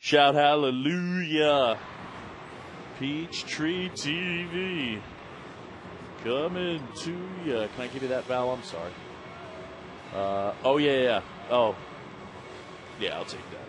Shout hallelujah. Peachtree TV. Coming to you. Can I give you that, Val? I'm sorry. Oh, yeah. Oh, yeah, I'll take that.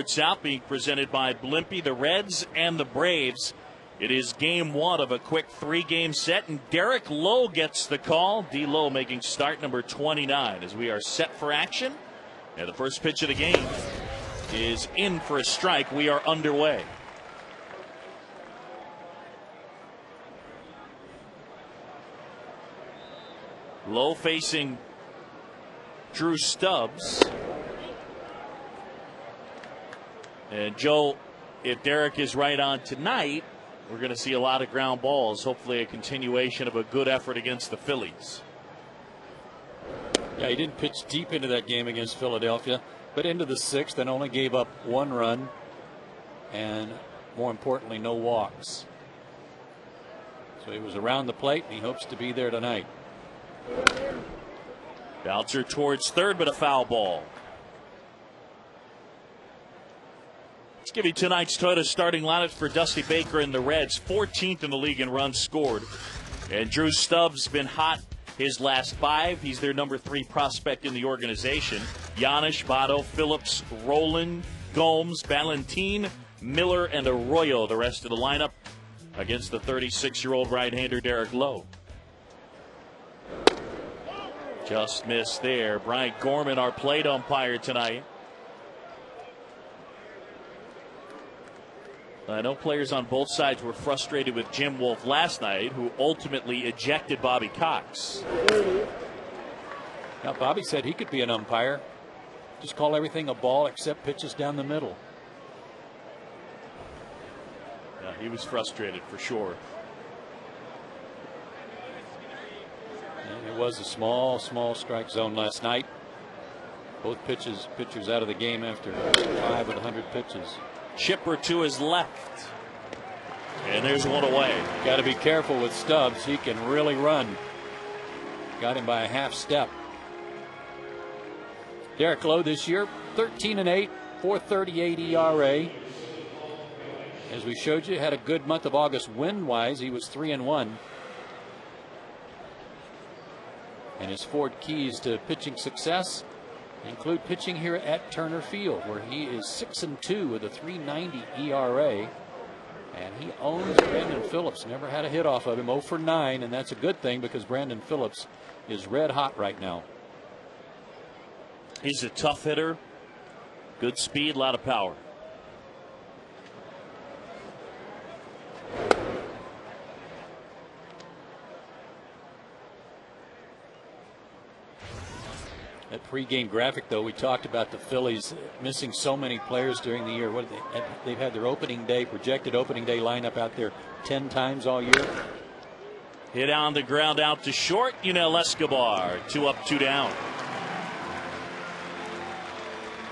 South being presented by Blimpie, the Reds, and the Braves. It is game one of a quick 3-game set, and Derek Lowe gets the call. D. Lowe making start number 29 as we are set for action. And the first pitch of the game is in for a strike. We are underway. Lowe facing Drew Stubbs. And Joe, if Derek is right on tonight, we're going to see a lot of ground balls. Hopefully a continuation of a good effort against the Phillies. Yeah, he didn't pitch deep into that game against Philadelphia, but into the 6th and only gave up 1 run. And more importantly, no walks. So he was around the plate, and he hopes to be there tonight. Bouncer towards third, but a foul ball. Let's give you tonight's Toyota starting lineup for Dusty Baker and the Reds. 14th in the league in runs scored. And Drew Stubbs been hot his last 5. He's their number 3 prospect in the organization. Giannis, Votto, Phillips, Rowland, Gomes, Valentin, Miller, and Arroyo, the rest of the lineup against the 36-year-old right-hander Derek Lowe. Just missed there. Brian Gorman, our plate umpire tonight. I know players on both sides were frustrated with Jim Wolf last night, who ultimately ejected Bobby Cox. Now, Bobby said he could be an umpire. Just call everything a ball except pitches down the middle. Yeah, he was frustrated for sure. And it was a small strike zone last night. Both pitchers out of the game after 5 of the 100 pitches. Chipper to his left. And there's one away. Got to be careful with Stubbs. He can really run. Got him by a half step. Derek Lowe this year, 13-8, 4.38 ERA. As we showed you, had a good month of August wind-wise. He was 3-1. And his 4 keys to pitching success include pitching here at Turner Field, where he is 6-2 with a 3.90 ERA. And he owns Brandon Phillips. Never had a hit off of him. 0 for 9, and that's a good thing because Brandon Phillips is red hot right now. He's a tough hitter. Good speed, a lot of power. That pregame graphic, though, we talked about the Phillies missing so many players during the year. They've had their opening day, projected opening day lineup out there 10 times all year. Hit on the ground out to short. Yunel Escobar, 2 up, 2 down.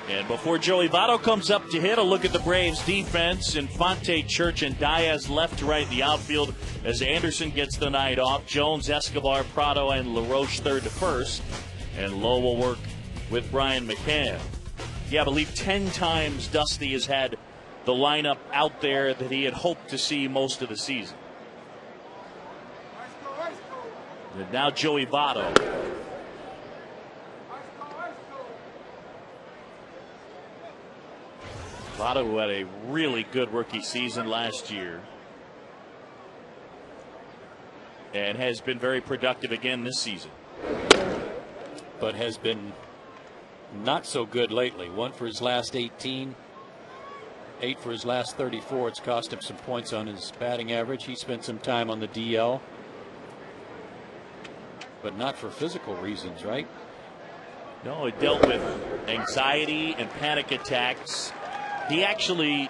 And before Joey Votto comes up to hit, a look at the Braves defense. Infante, Church, and Diaz left to right in the outfield as Anderson gets the night off. Jones, Escobar, Prado, and LaRoche third to first. And Lowe will work with Brian McCann. Yeah, I believe 10 times Dusty has had the lineup out there that he had hoped to see most of the season. And now Joey Votto. Votto, who had a really good rookie season last year and has been very productive again this season. But has been not so good lately. 1 for his last 18, 8 for his last 34. It's cost him some points on his batting average. He spent some time on the DL, but not for physical reasons, right? No, it dealt with anxiety and panic attacks. He actually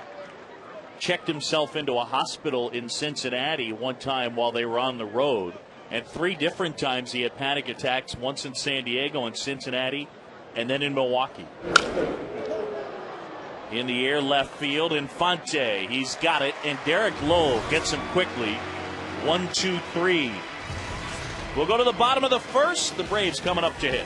checked himself into a hospital in Cincinnati one time while they were on the road. And 3 different times he had panic attacks, once in San Diego and Cincinnati, and then in Milwaukee. In the air left field, Infante, he's got it, and Derek Lowe gets him quickly. 1, 2, 3. We'll go to the bottom of the first. The Braves coming up to hit.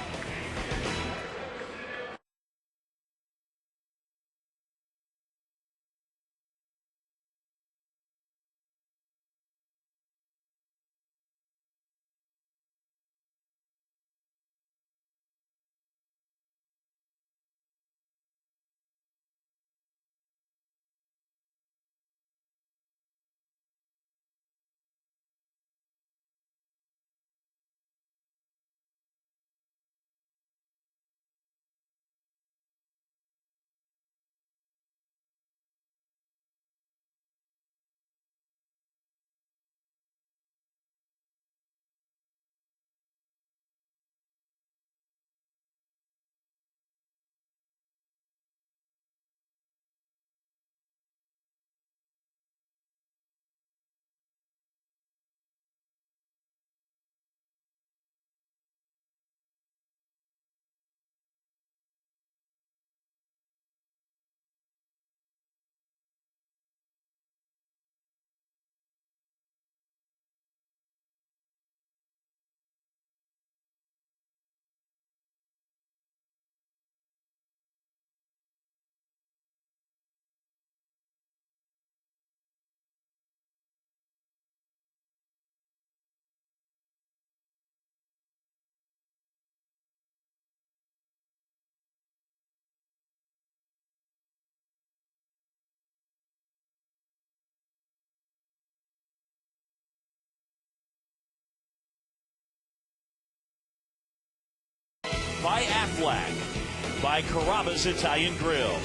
By Aflac, by Carrabba's Italian Grill,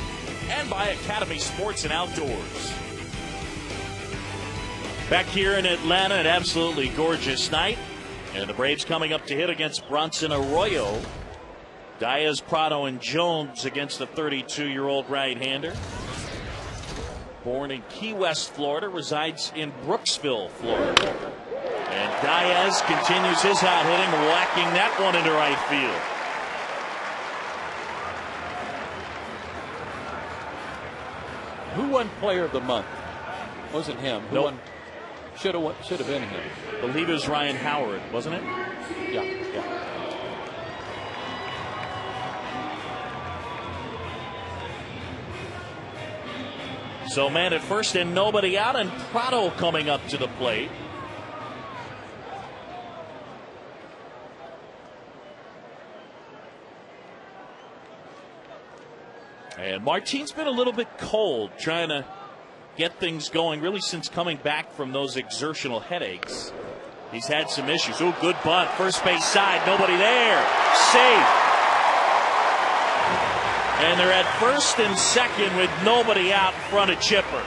and by Academy Sports and Outdoors. Back here in Atlanta, an absolutely gorgeous night. And the Braves coming up to hit against Bronson Arroyo. Diaz, Prado, and Jones against the 32-year-old right-hander. Born in Key West, Florida, resides in Brooksville, Florida. And Diaz continues his hot hitting, whacking that one into right field. Who won Player of the Month? Wasn't him. Who won? Should have been him. I believe it was Ryan Howard, wasn't it? Yeah. So man at first and nobody out, and Prado coming up to the plate. And Martine's been a little bit cold, trying to get things going really since coming back from those exertional headaches. He's had some issues. Oh, good bunt. First base side. Nobody there. Safe. And they're at first and second with nobody out in front of Chipper.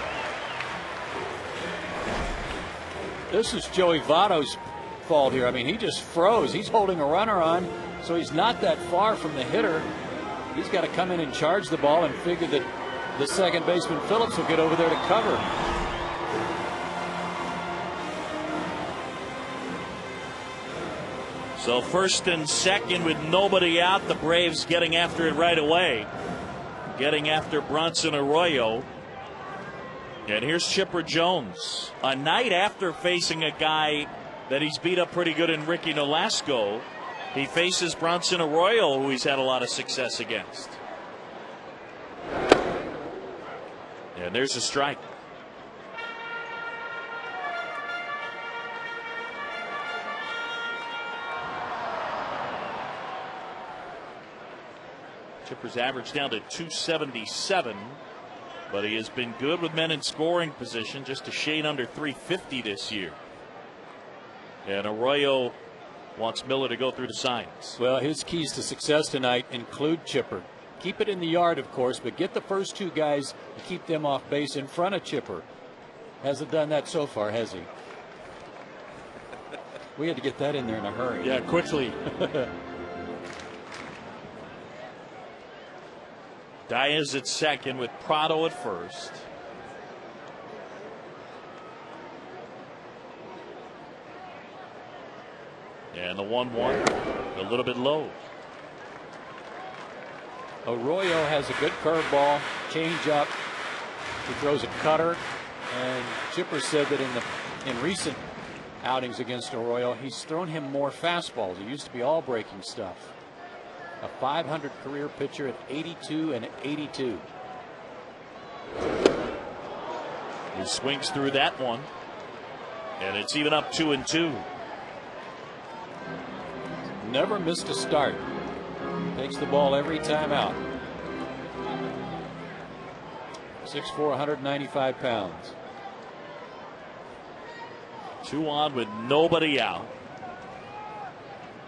This is Joey Votto's fault here. I mean, he just froze. He's holding a runner on, so he's not that far from the hitter. He's got to come in and charge the ball and figure that the second baseman Phillips will get over there to cover. So first and second with nobody out. The Braves getting after it right away. Getting after Bronson Arroyo. And here's Chipper Jones. A night after facing a guy that he's beat up pretty good in Ricky Nolasco, he faces Bronson Arroyo, who he's had a lot of success against. And there's a strike. Chipper's average down to 277, but he has been good with men in scoring position, just a shade under 350 this year. And Arroyo wants Miller to go through the signs. Well, his keys to success tonight include Chipper. Keep it in the yard, of course, but get the first two guys and keep them off base in front of Chipper. Hasn't done that so far, has he? We had to get that in there in a hurry. Yeah, quickly. Diaz at second with Prado at first. And the 1-1 a little bit low. Arroyo has a good curveball, changeup. He throws a cutter, and Chipper said that in recent outings against Arroyo, he's thrown him more fastballs. He used to be all breaking stuff. A .500 career pitcher at 82 and 82. He swings through that one, and it's even up 2-2. Never missed a start. Takes the ball every time out. 6'4", 195 pounds. 2 on with nobody out.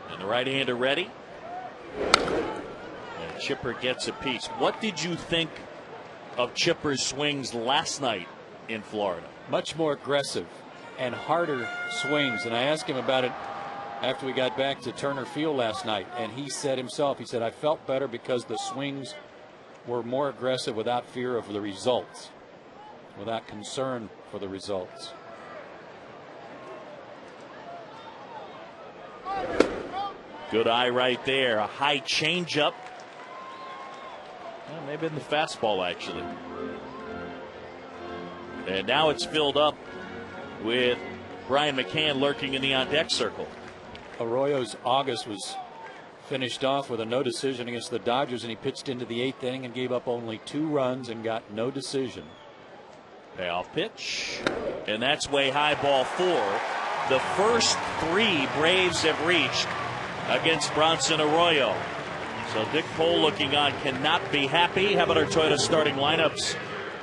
And the right-hander ready. And Chipper gets a piece. What did you think of Chipper's swings last night in Florida? Much more aggressive and harder swings. And I asked him about it after we got back to Turner Field last night, and he said himself, he said, I felt better because the swings were more aggressive without fear of the results, without concern for the results. Good eye right there. A high changeup. Well, maybe in the fastball, actually. And now it's filled up with Brian McCann lurking in the on-deck circle. Arroyo's August was finished off with a no decision against the Dodgers, and he pitched into the 8th inning and gave up only 2 runs and got no decision. Payoff pitch, and that's way high, ball 4. The first 3 Braves have reached against Bronson Arroyo. So Dick Cole looking on, cannot be happy. How about our Toyota starting lineups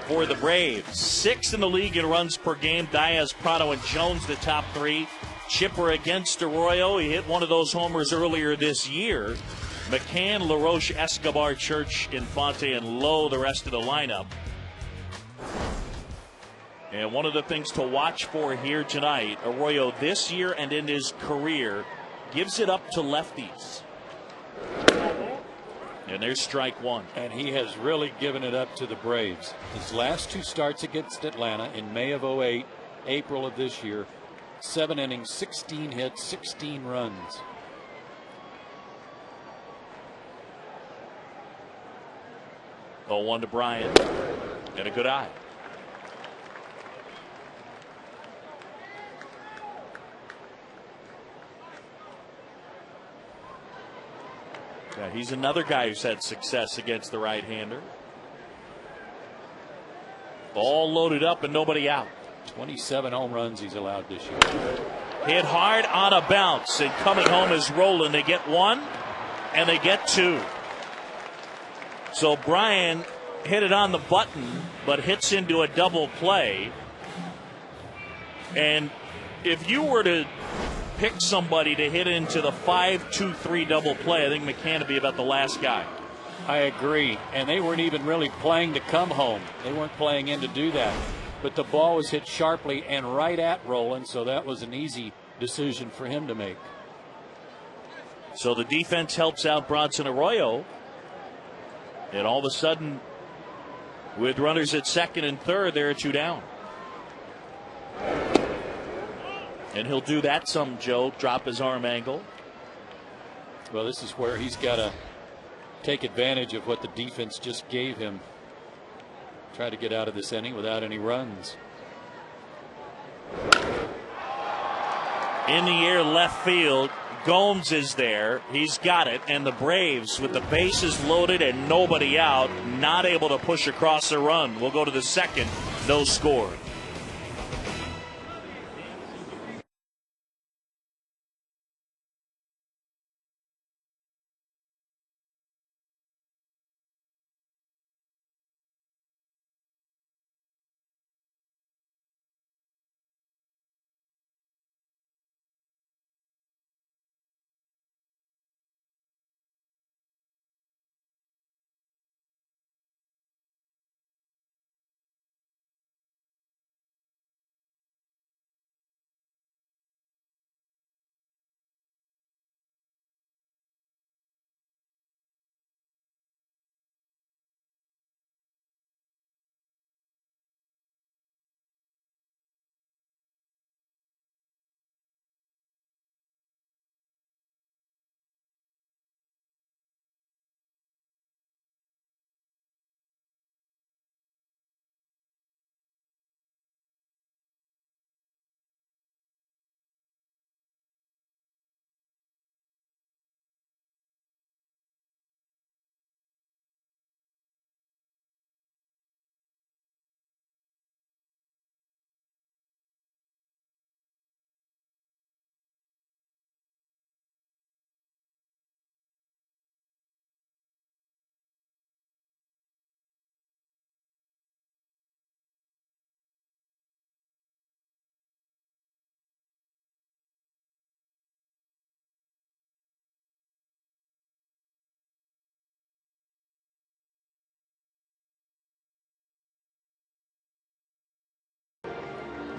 for the Braves? 6th in the league in runs per game. Diaz, Prado, and Jones the top 3. Chipper against Arroyo. He hit one of those homers earlier this year. McCann, LaRoche, Escobar, Church, Infante, and Lowe, the rest of the lineup. And one of the things to watch for here tonight, Arroyo this year and in his career gives it up to lefties. And there's strike 1. And he has really given it up to the Braves. His last 2 starts against Atlanta in May of 08, April of this year. 7 innings, 16 hits, 16 runs. Oh, 1 to Bryan. And a good eye. Yeah, he's another guy who's had success against the right-hander. All loaded up and nobody out. 27 home runs he's allowed this year. Hit hard on a bounce, and coming home is Roland. They get 1 and they get 2. So Bryan hit it on the button, but hits into a double play. And if you were to pick somebody to hit into the 5-2-3 double play, I think McCann would be about the last guy. I agree. And they weren't even really playing to come home. They weren't playing in to do that. But the ball was hit sharply and right at Roland, so that was an easy decision for him to make. So the defense helps out Bronson Arroyo. And all of a sudden, with runners at second and third, they're 2 down. And he'll do that some, Joe, drop his arm angle. Well, this is where he's got to take advantage of what the defense just gave him. Try to get out of this inning without any runs. In the air left field, Gomes is there. He's got it. And the Braves, with the bases loaded and nobody out, not able to push across a run. We'll go to the second. No score.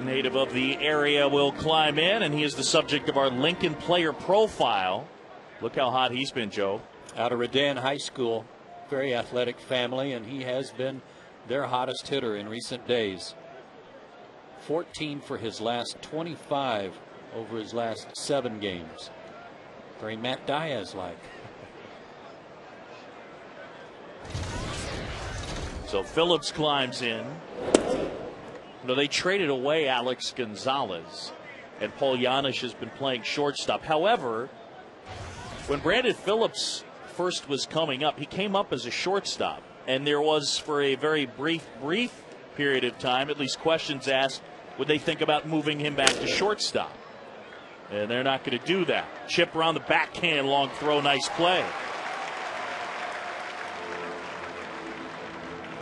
Native of the area will climb in, and he is the subject of our Lincoln player profile. Look how hot he's been, Joe. Out of Redan High School, very athletic family, and he has been their hottest hitter in recent days. 14 for his last 25 over his last 7 games. Very Matt Diaz-like. So Phillips climbs in. No, they traded away Alex Gonzalez, and Paul Janisch has been playing shortstop. However, when Brandon Phillips first was coming up, he came up as a shortstop, and there was, for a very brief period of time, at least questions asked, would they think about moving him back to shortstop? And they're not going to do that. Chip around the backhand, long throw, nice play.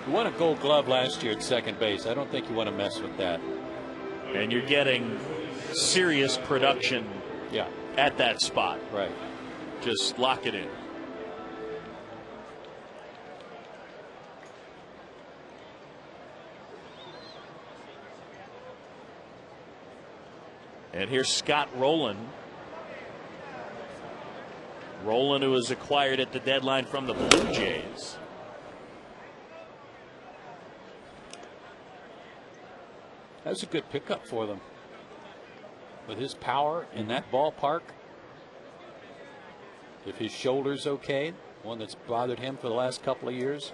You won a Gold Glove last year at second base. I don't think you want to mess with that. And you're getting serious production at that spot. Right. Just lock it in. And here's Scott Rowland. Rowland, who was acquired at the deadline from the Blue Jays. That's a good pickup for them. With his power in that ballpark, if his shoulder's okay, one that's bothered him for the last couple of years.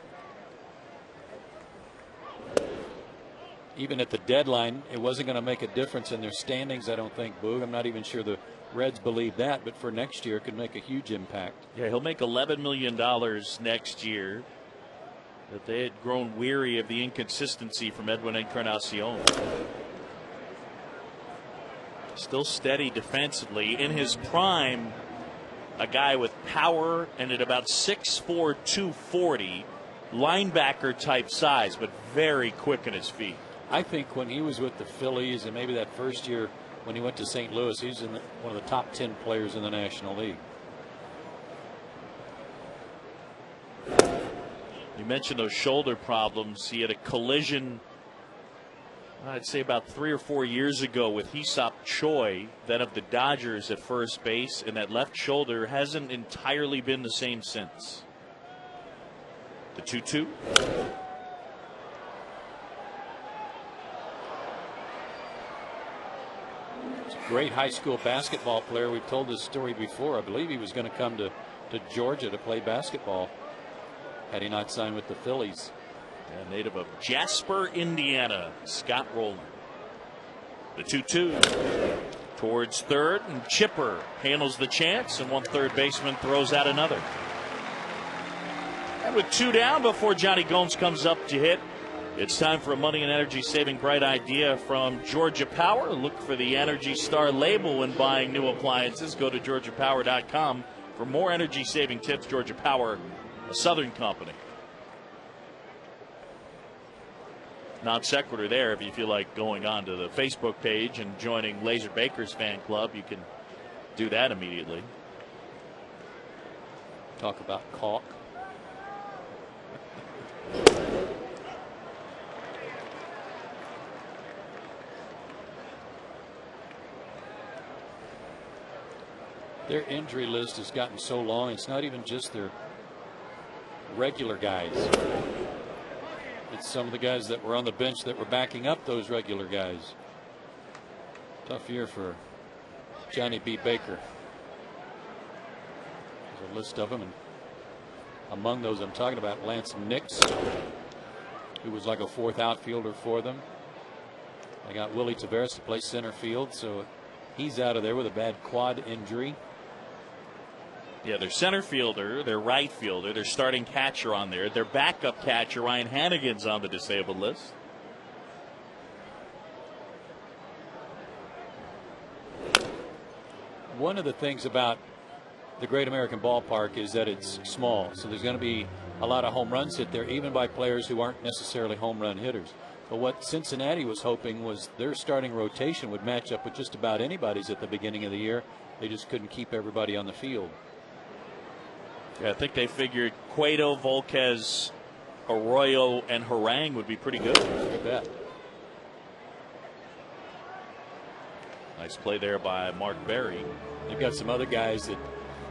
Even at the deadline, it wasn't going to make a difference in their standings, I don't think, Boog. I'm not even sure the Reds believe that, but for next year, it could make a huge impact. Yeah, he'll make $11 million next year. That they had grown weary of the inconsistency from Edwin Encarnacion. Still steady defensively. In his prime, a guy with power, and at about 6'4", 240, linebacker type size, but very quick in his feet. I think when he was with the Phillies and maybe that first year when he went to St. Louis, he was one of the top 10 players in the National League. You mentioned those shoulder problems. He had a collision, I'd say about 3 or 4 years ago, with Hee-Seop Choi, then of the Dodgers, at first base, and that left shoulder hasn't entirely been the same since. The 2-2. Great high school basketball player. We've told this story before. I believe he was going to come to Georgia to play basketball had he not signed with the Phillies. Yeah, native of Jasper, Indiana, Scott Rowland. The 2-2 towards third, and Chipper handles the chance, and one third baseman throws out another. And with 2 down before Johnny Gomes comes up to hit, it's time for a money and energy saving bright idea from Georgia Power. Look for the Energy Star label when buying new appliances. Go to georgiapower.com for more energy saving tips. Georgia Power, a Southern company. Non sequitur there. If you feel like going on to the Facebook page and joining Laser Baker's fan club, you can do that immediately. Talk about caulk. Their injury list has gotten so long, it's not even just their regular guys. It's some of the guys that were on the bench that were backing up those regular guys. Tough year for Johnny B. Baker. There's a list of them, and among those I'm talking about Lance Nix, who was like a 4th outfielder for them. They got Willie Taveras to play center field, so he's out of there with a bad quad injury. Yeah, their center fielder, their right fielder, their starting catcher on there. Their backup catcher, Ryan Hannigan's on the disabled list. One of the things about the Great American Ballpark is that it's small, so there's going to be a lot of home runs hit there, even by players who aren't necessarily home run hitters. But what Cincinnati was hoping was their starting rotation would match up with just about anybody's at the beginning of the year. They just couldn't keep everybody on the field. Yeah, I think they figured Cueto, Volquez, Arroyo, and Harang would be pretty good. You bet. Nice play there by Mark Berry. They've got some other guys that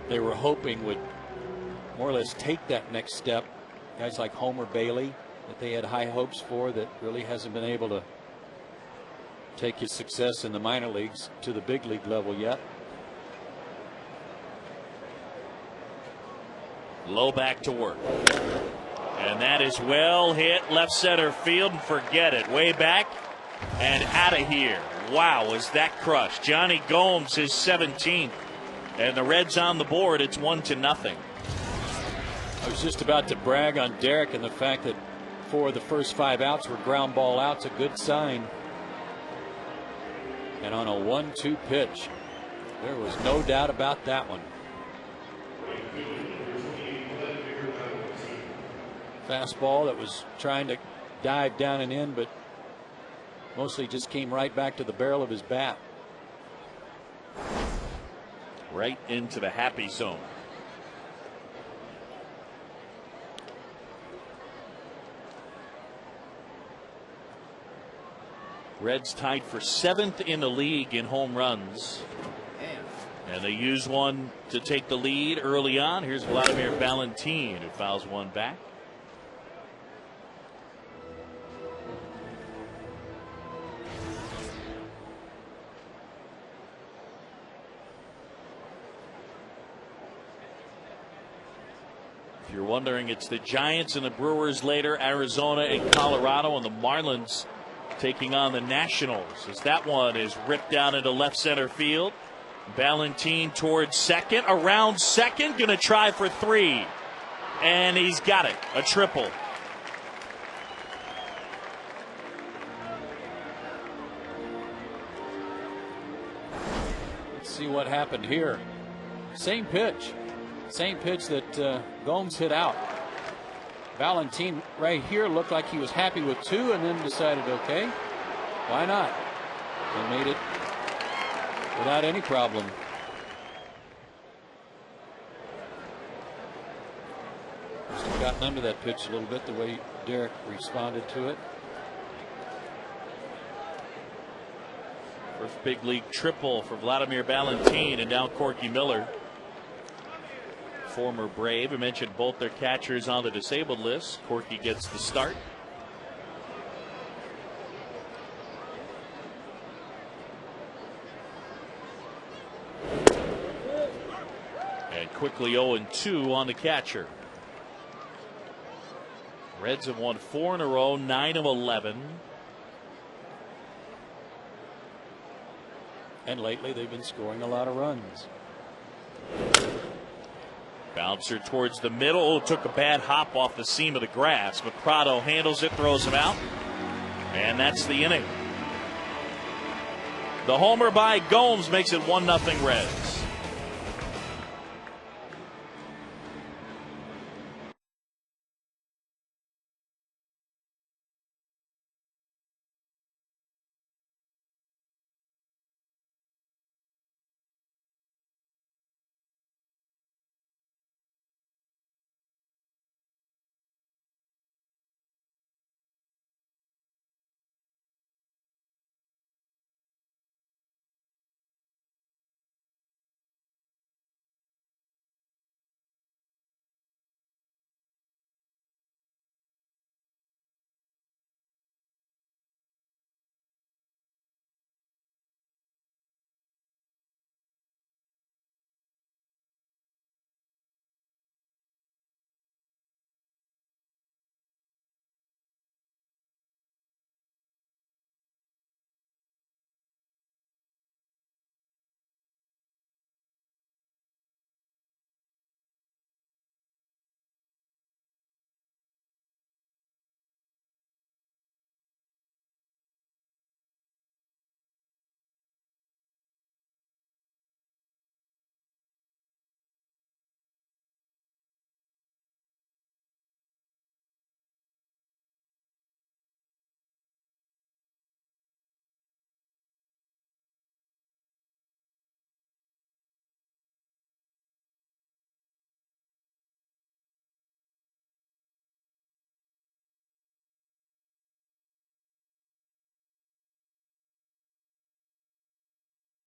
they were hoping would more or less take that next step. Guys like Homer Bailey that they had high hopes for, that really hasn't been able to take his success in the minor leagues to the big league level yet. Low back to work. And that is well hit left center field, and forget it. Way back and out of here. Wow, was that crushed. Johnny Gomes, his 17th. And the Reds on the board. It's 1-0. I was just about to brag on Derek and the fact that 4 of the first 5 outs were ground ball outs. A good sign. And on a 1-2 pitch, there was no doubt about that one. Fastball that was trying to dive down and in, but mostly just came right back to the barrel of his bat. Right into the happy zone. Reds tied for 7th in the league in home runs. And they use one to take the lead early on. Here's Vladimir Valentin, who fouls one back. If you're wondering, it's the Giants and the Brewers later, Arizona and Colorado, and the Marlins taking on the Nationals, as that one is ripped down into left center field. Valentin towards second, around second, gonna try for 3, and he's got it, a triple. Let's see what happened here. Same pitch that Gomes hit out. Valentin right here looked like he was happy with 2 and then decided, okay, why not? And made it without any problem. Must have gotten under that pitch a little bit, the way Derek responded to it. First big league triple for Vladimir Valentin, and now Corky Miller, former Brave. I mentioned both their catchers on the disabled list. Corky gets the start. And quickly 0-2 on the catcher. Reds have won 4 in a row, 9 of 11. And lately they've been scoring a lot of runs. Bouncer towards the middle. Took a bad hop off the seam of the grass, but Prado handles it, throws him out, and that's the inning. The homer by Gomes makes it 1-0 Reds.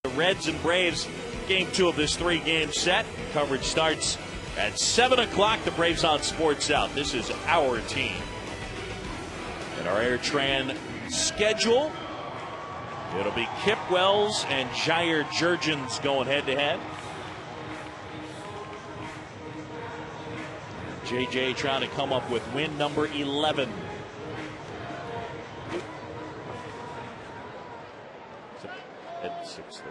The Reds and Braves, game 2 of this 3-game set. Coverage starts at 7 o'clock. The Braves on Sports South. This is our team. And our Airtran schedule, it'll be Kip Wells and Jair Jurgens going head-to-head. JJ trying to come up with win number 11. At 6:30.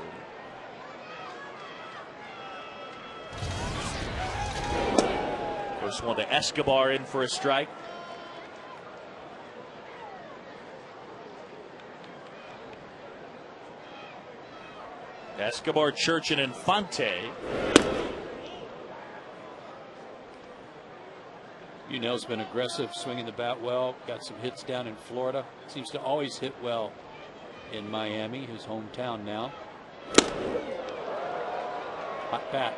First one to Escobar, in for a strike. Escobar, Church, and Infante. Unell's been aggressive, swinging the bat well. Got some hits down in Florida. Seems to always hit well in Miami, his hometown now. Hot bat.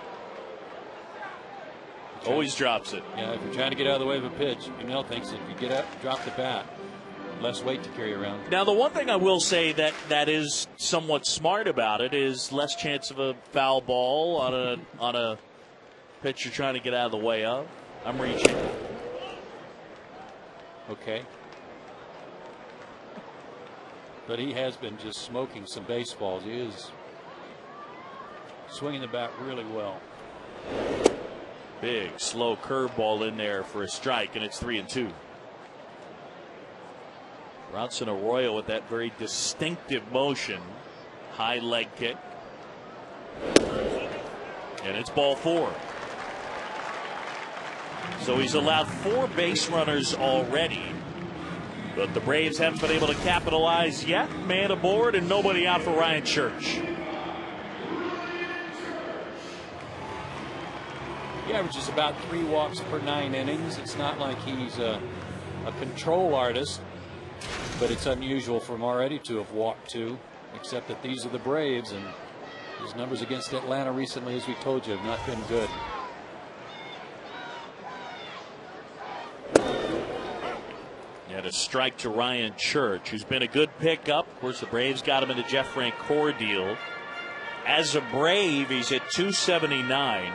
Always drops it. Yeah, if you're trying to get out of the way of a pitch, Unell thinks if you get up, drop the bat, less weight to carry around. Now, the one thing I will say that is somewhat smart about it is less chance of a foul ball on a pitch you're trying to get out of the way of. I'm reaching. Okay. But he has been just smoking some baseballs. He is swinging the bat really well. Big, slow curveball in there for a strike, and it's 3-2. Bronson Arroyo with that very distinctive motion. High leg kick. And it's ball 4. So he's allowed 4 base runners already. But the Braves haven't been able to capitalize yet. Man aboard and nobody out for Ryan Church. He averages about 3 walks per 9 innings. It's not like he's a control artist, but it's unusual for him already to have walked 2, except that these are the Braves, and his numbers against Atlanta recently, as we told you, have not been good. And a strike to Ryan Church, who's been a good pickup. Of course, the Braves got him in the Jeff Francoeur deal. As a Brave, he's at 279,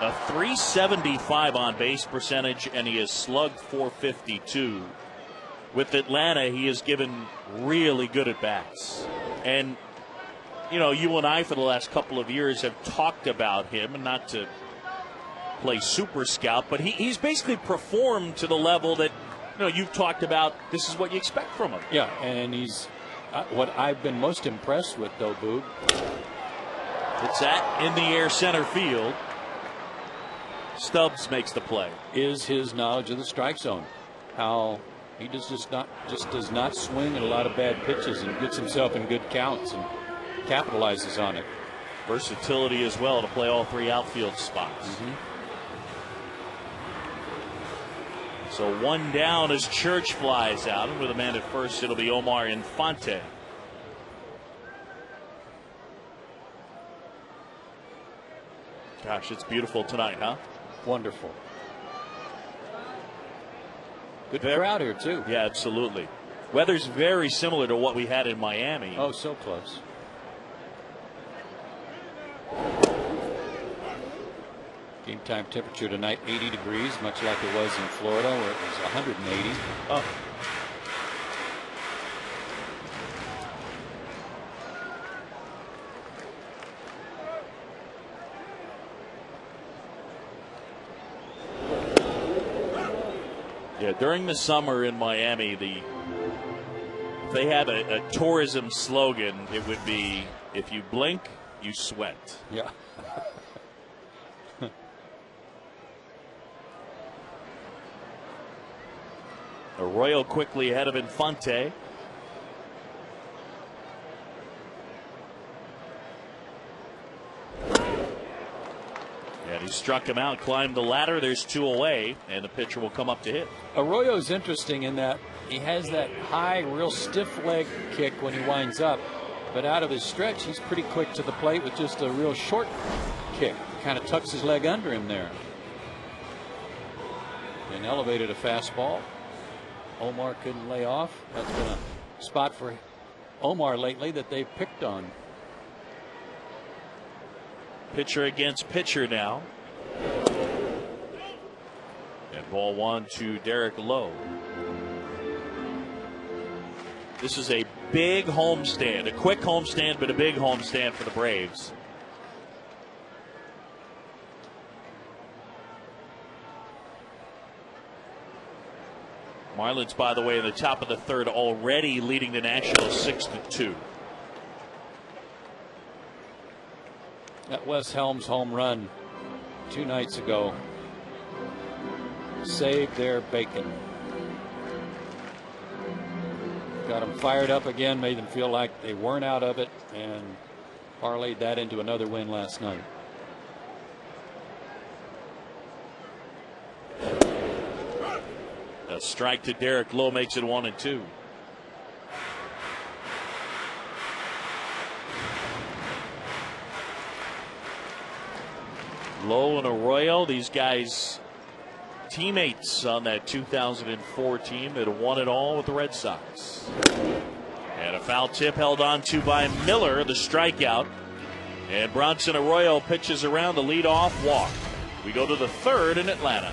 a 375 on base percentage, and he has slugged 452. With Atlanta, he has given really good at bats. And, you know, you and I for the last couple of years have talked about him, and not to play super scout, but he's basically performed to the level that, you know, you've talked about. This is what you expect from him. Yeah, and he's what I've been most impressed with, though, Boog. It's at in the air center field. Stubbs makes the play. Is his knowledge of the strike zone. How he just does not swing at a lot of bad pitches and gets himself in good counts and capitalizes on it. Versatility as well to play all 3 outfield spots. So 1 down as Church flies out, and with a man at first, it'll be Omar Infante. Gosh, it's beautiful tonight, huh? Wonderful. Good crowd here, too. Yeah, absolutely. Weather's very similar to what we had in Miami. Oh, so close. Game time temperature tonight, 80 degrees, much like it was in Florida, where it was 180. Oh. Yeah, during the summer in Miami, they had a tourism slogan. It would be, if you blink, you sweat. Yeah. Arroyo quickly ahead of Infante. And he struck him out, climbed the ladder. There's 2 away, and the pitcher will come up to hit. Arroyo's interesting in that he has that high, real stiff leg kick when he winds up, but out of his stretch, he's pretty quick to the plate with just a real short kick. Kind of tucks his leg under him there. And elevated a fastball. Omar couldn't lay off. That's been a spot for Omar lately that they've picked on. Pitcher against pitcher now. And ball 1 to Derek Lowe. This is a big homestand, a quick homestand, but a big homestand for the Braves. Marlins, by the way, in the top of the 3rd, already leading the Nationals 6-2. That Wes Helms home run 2 nights ago saved their bacon. Got them fired up again, made them feel like they weren't out of it, and parlayed that into another win last night. A strike to Derek Lowe makes it 1-2. Lowe and Arroyo, these guys teammates on that 2004 team that won it all with the Red Sox. And a foul tip held on to by Miller, the strikeout. And Bronson Arroyo pitches around the leadoff walk. We go to the 3rd in Atlanta.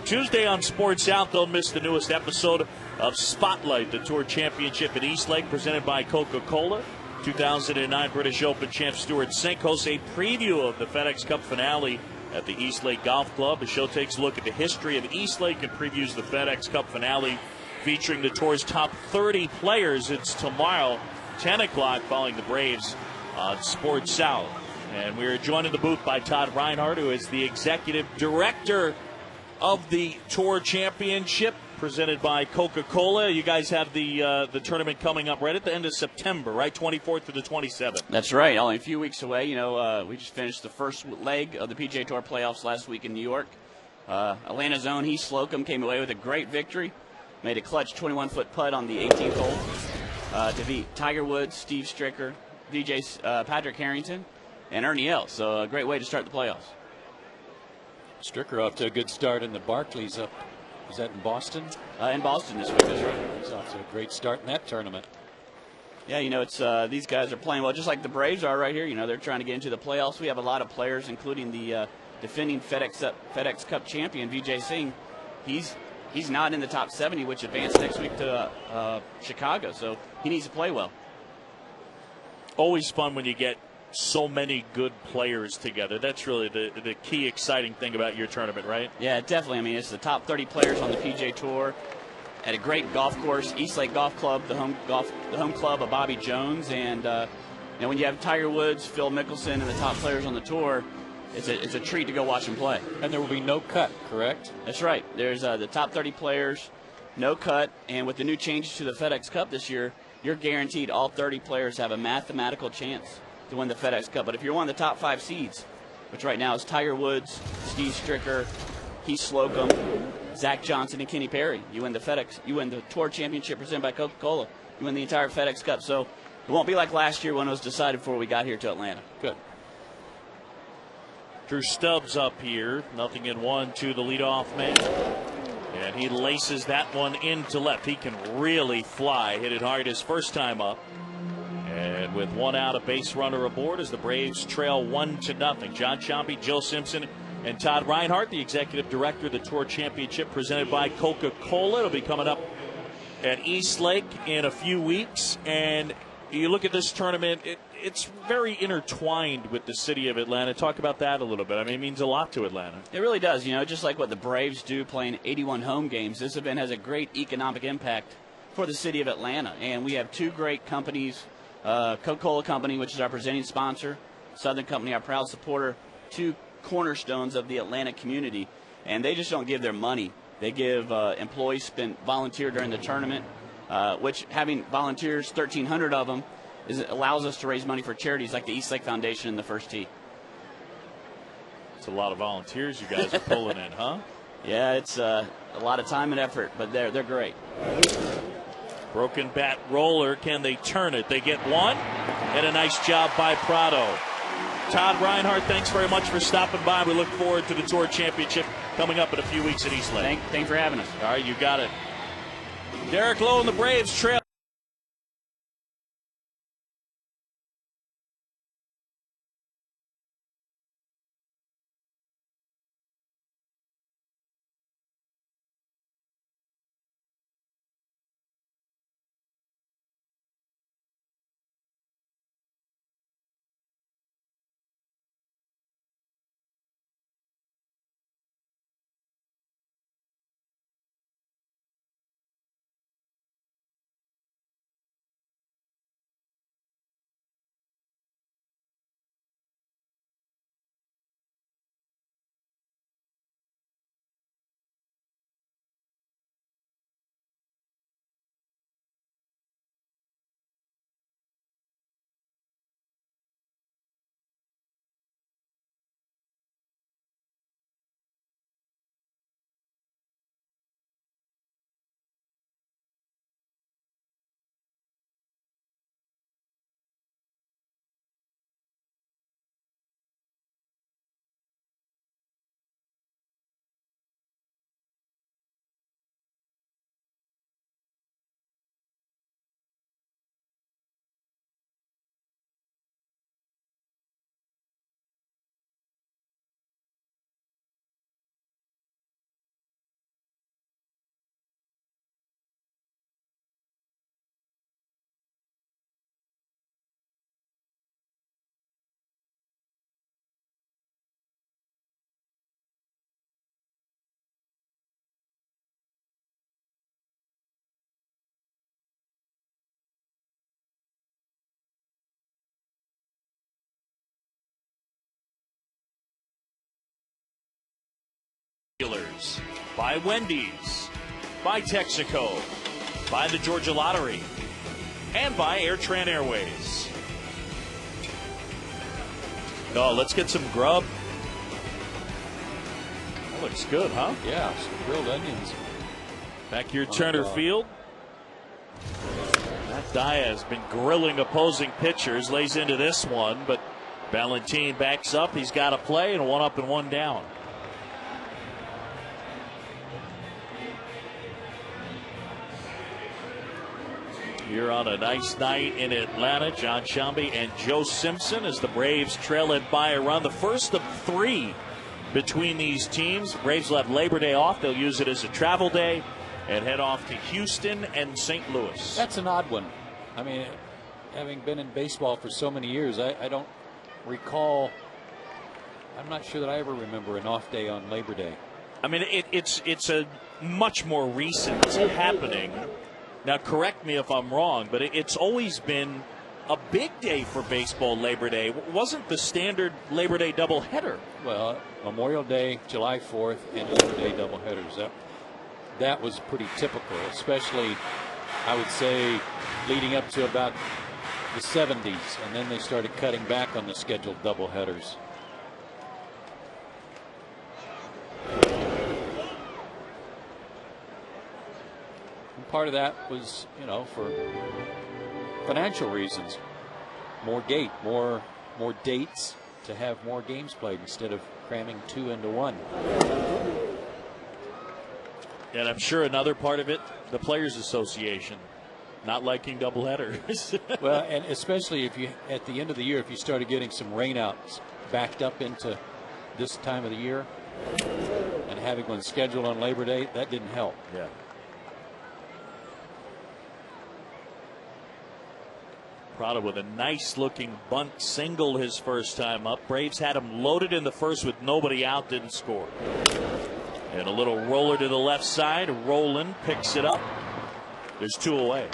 Tuesday on Sports South, don't miss the newest episode of Spotlight, the Tour Championship at Eastlake, presented by Coca-Cola. 2009 British Open champ Stuart Sink hosts a preview of the FedEx Cup finale at the Eastlake Golf Club. The show takes a look at the history of Eastlake and previews the FedEx Cup finale, featuring the Tour's top 30 players. It's tomorrow, 10 o'clock, following the Braves on Sports South. And we are joined in the booth by Todd Reinhardt, who is the executive director of the Tour Championship, presented by Coca-Cola. You guys have the tournament coming up right at the end of September, right? 24th through the 27th. That's right. Only a few weeks away. You know, we just finished the first leg of the PGA Tour playoffs last week in New York. Atlanta's own Heath Slocum came away with a great victory. Made a clutch 21-foot putt on the 18th hole to beat Tiger Woods, Steve Stricker, Patrick Harrington, and Ernie Els. So a great way to start the playoffs. Stricker off to a good start in the Barclays up. Is that in Boston? In Boston this week, that's right. He's off to a great start in that tournament. Yeah, you know, it's these guys are playing well, just like the Braves are right here. You know, they're trying to get into the playoffs. We have a lot of players, including the defending FedEx Cup champion, Vijay Singh. He's not in the top 70, which advanced next week to Chicago, so he needs to play well. Always fun when you get so many good players together. That's really the key exciting thing about your tournament, right? Yeah, definitely. I mean, it's the top 30 players on the PGA Tour at a great golf course, Eastlake Golf Club, the home club of Bobby Jones. And you know, when you have Tiger Woods, Phil Mickelson, and the top players on the tour, it's a treat to go watch them play. And there will be no cut, correct? That's right. There's the top 30 players, no cut, and with the new changes to the FedEx Cup this year, you're guaranteed all 30 players have a mathematical chance to win the FedEx Cup. But if you're one of the top 5 seeds, which right now is Tiger Woods, Steve Stricker, Heath Slocum, Zach Johnson, and Kenny Perry, you win the Tour Championship presented by Coca-Cola. You win the entire FedEx Cup. So it won't be like last year when it was decided before we got here to Atlanta. Good. Drew Stubbs up here, nothing in one to the leadoff man. And he laces that one into left. He can really fly. Hit it hard his first time up. And with one out, a base runner aboard as the Braves trail 1-0. John Chompy, Joe Simpson, and Todd Reinhardt, the executive director of the Tour Championship, presented by Coca-Cola. It'll be coming up at Eastlake in a few weeks. And you look at this tournament, it's very intertwined with the city of Atlanta. Talk about that a little bit. I mean, it means a lot to Atlanta. It really does. You know, just like what the Braves do playing 81 home games, this event has a great economic impact for the city of Atlanta. And we have two great companies, Coca-Cola Company, which is our presenting sponsor, Southern Company, our proud supporter, two cornerstones of the Atlanta community. And they just don't give their money. They give employees volunteer during the tournament, which having volunteers, 1,300 of them, allows us to raise money for charities like the Eastlake Foundation and the First Tee. It's a lot of volunteers you guys are pulling in, huh? Yeah, it's a lot of time and effort, but they're great. Broken bat roller. Can they turn it? They get one, and a nice job by Prado. Todd Reinhardt, thanks very much for stopping by. We look forward to the Tour Championship coming up in a few weeks at Eastlake. Thanks for having us. All right, you got it. Derek Lowe and the Braves trail. sponsors: by Wendy's, by Texaco, by the Georgia Lottery, and by AirTran Airways. Oh, let's get some grub. That looks good, huh? Yeah, some grilled onions. Back here, Turner Field. Matt Dia has been grilling opposing pitchers. Lays into this one, but Valentin backs up. He's got a play, and 1 up and 1 down. Here on a nice night in Atlanta, John Shelby and Joe Simpson as the Braves trail it by a run. The first of 3 between these teams. Braves will have Labor Day off. They'll use it as a travel day and head off to Houston and St. Louis. That's an odd one. I mean, having been in baseball for so many years, I don't recall. I'm not sure that I ever remember an off day on Labor Day. I mean, it's a much more recent happening. Now, correct me if I'm wrong, but it's always been a big day for baseball. Labor Day wasn't the standard Labor Day doubleheader. Well, Memorial Day, July 4th, and Labor Day doubleheaders. That was pretty typical, especially, I would say, leading up to about the 70s, and then they started cutting back on the scheduled doubleheaders. And part of that was, you know, for financial reasons. More dates to have more games played instead of cramming 2 into 1. And I'm sure another part of it, the Players Association not liking doubleheaders. Well, and especially if you, at the end of the year, if you started getting some rainouts backed up into this time of the year and having one scheduled on Labor Day, that didn't help. Yeah. Prado with a nice looking bunt single his first time up. Braves had him loaded in the first with nobody out, didn't score. And a little roller to the left side. Roland picks it up. There's 2 away.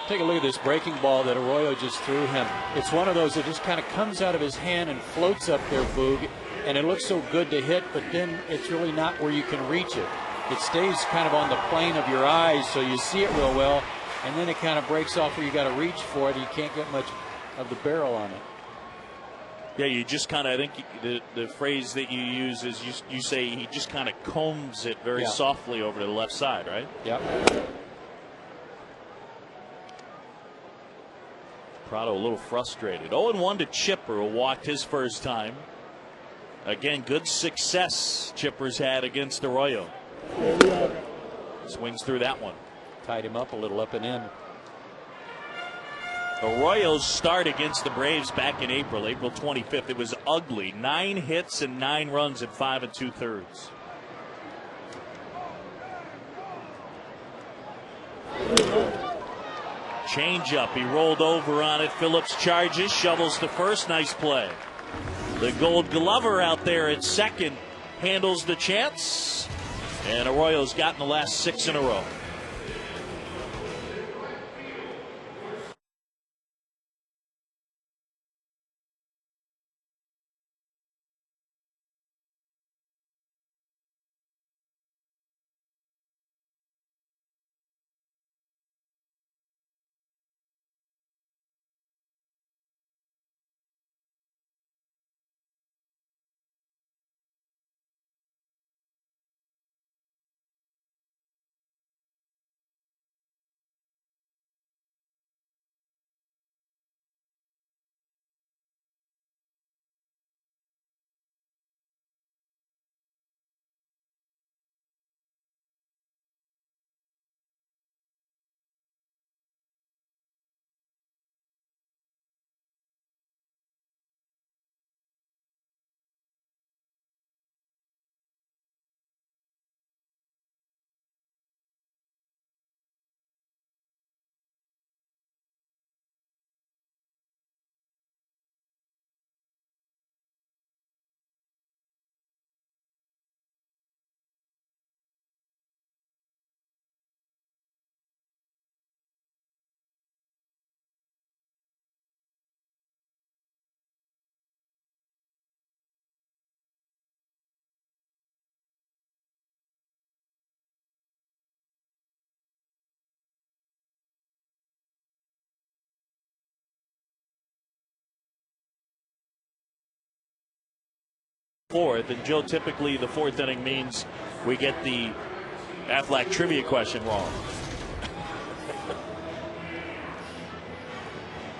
Take a look at this breaking ball that Arroyo just threw him. It's one of those that just kind of comes out of his hand and floats up there, Boog, and it looks so good to hit, but then it's really not where you can reach it. It stays kind of on the plane of your eyes, so you see it real well, and then it kind of breaks off where you got to reach for it. You can't get much of the barrel on it. Yeah, you just kind of, I think the phrase that you use is you say he just kind of combs it very softly over to the left side, right? Yep. Prado a little frustrated. 0-1 to Chipper, who walked his first time. Again, good success Chipper's had against Arroyo. Swings through that one. Tied him up a little up and in. Arroyo's start against the Braves back in April 25th. It was ugly. 9 hits and 9 runs in 5 2/3. Change-up. He rolled over on it. Phillips charges, shovels to first. Nice play. The Gold Glover out there at second handles the chance. And Arroyo's gotten the last 6 in a row. fourth. And Joe, typically the fourth inning means we get the Aflac trivia question wrong.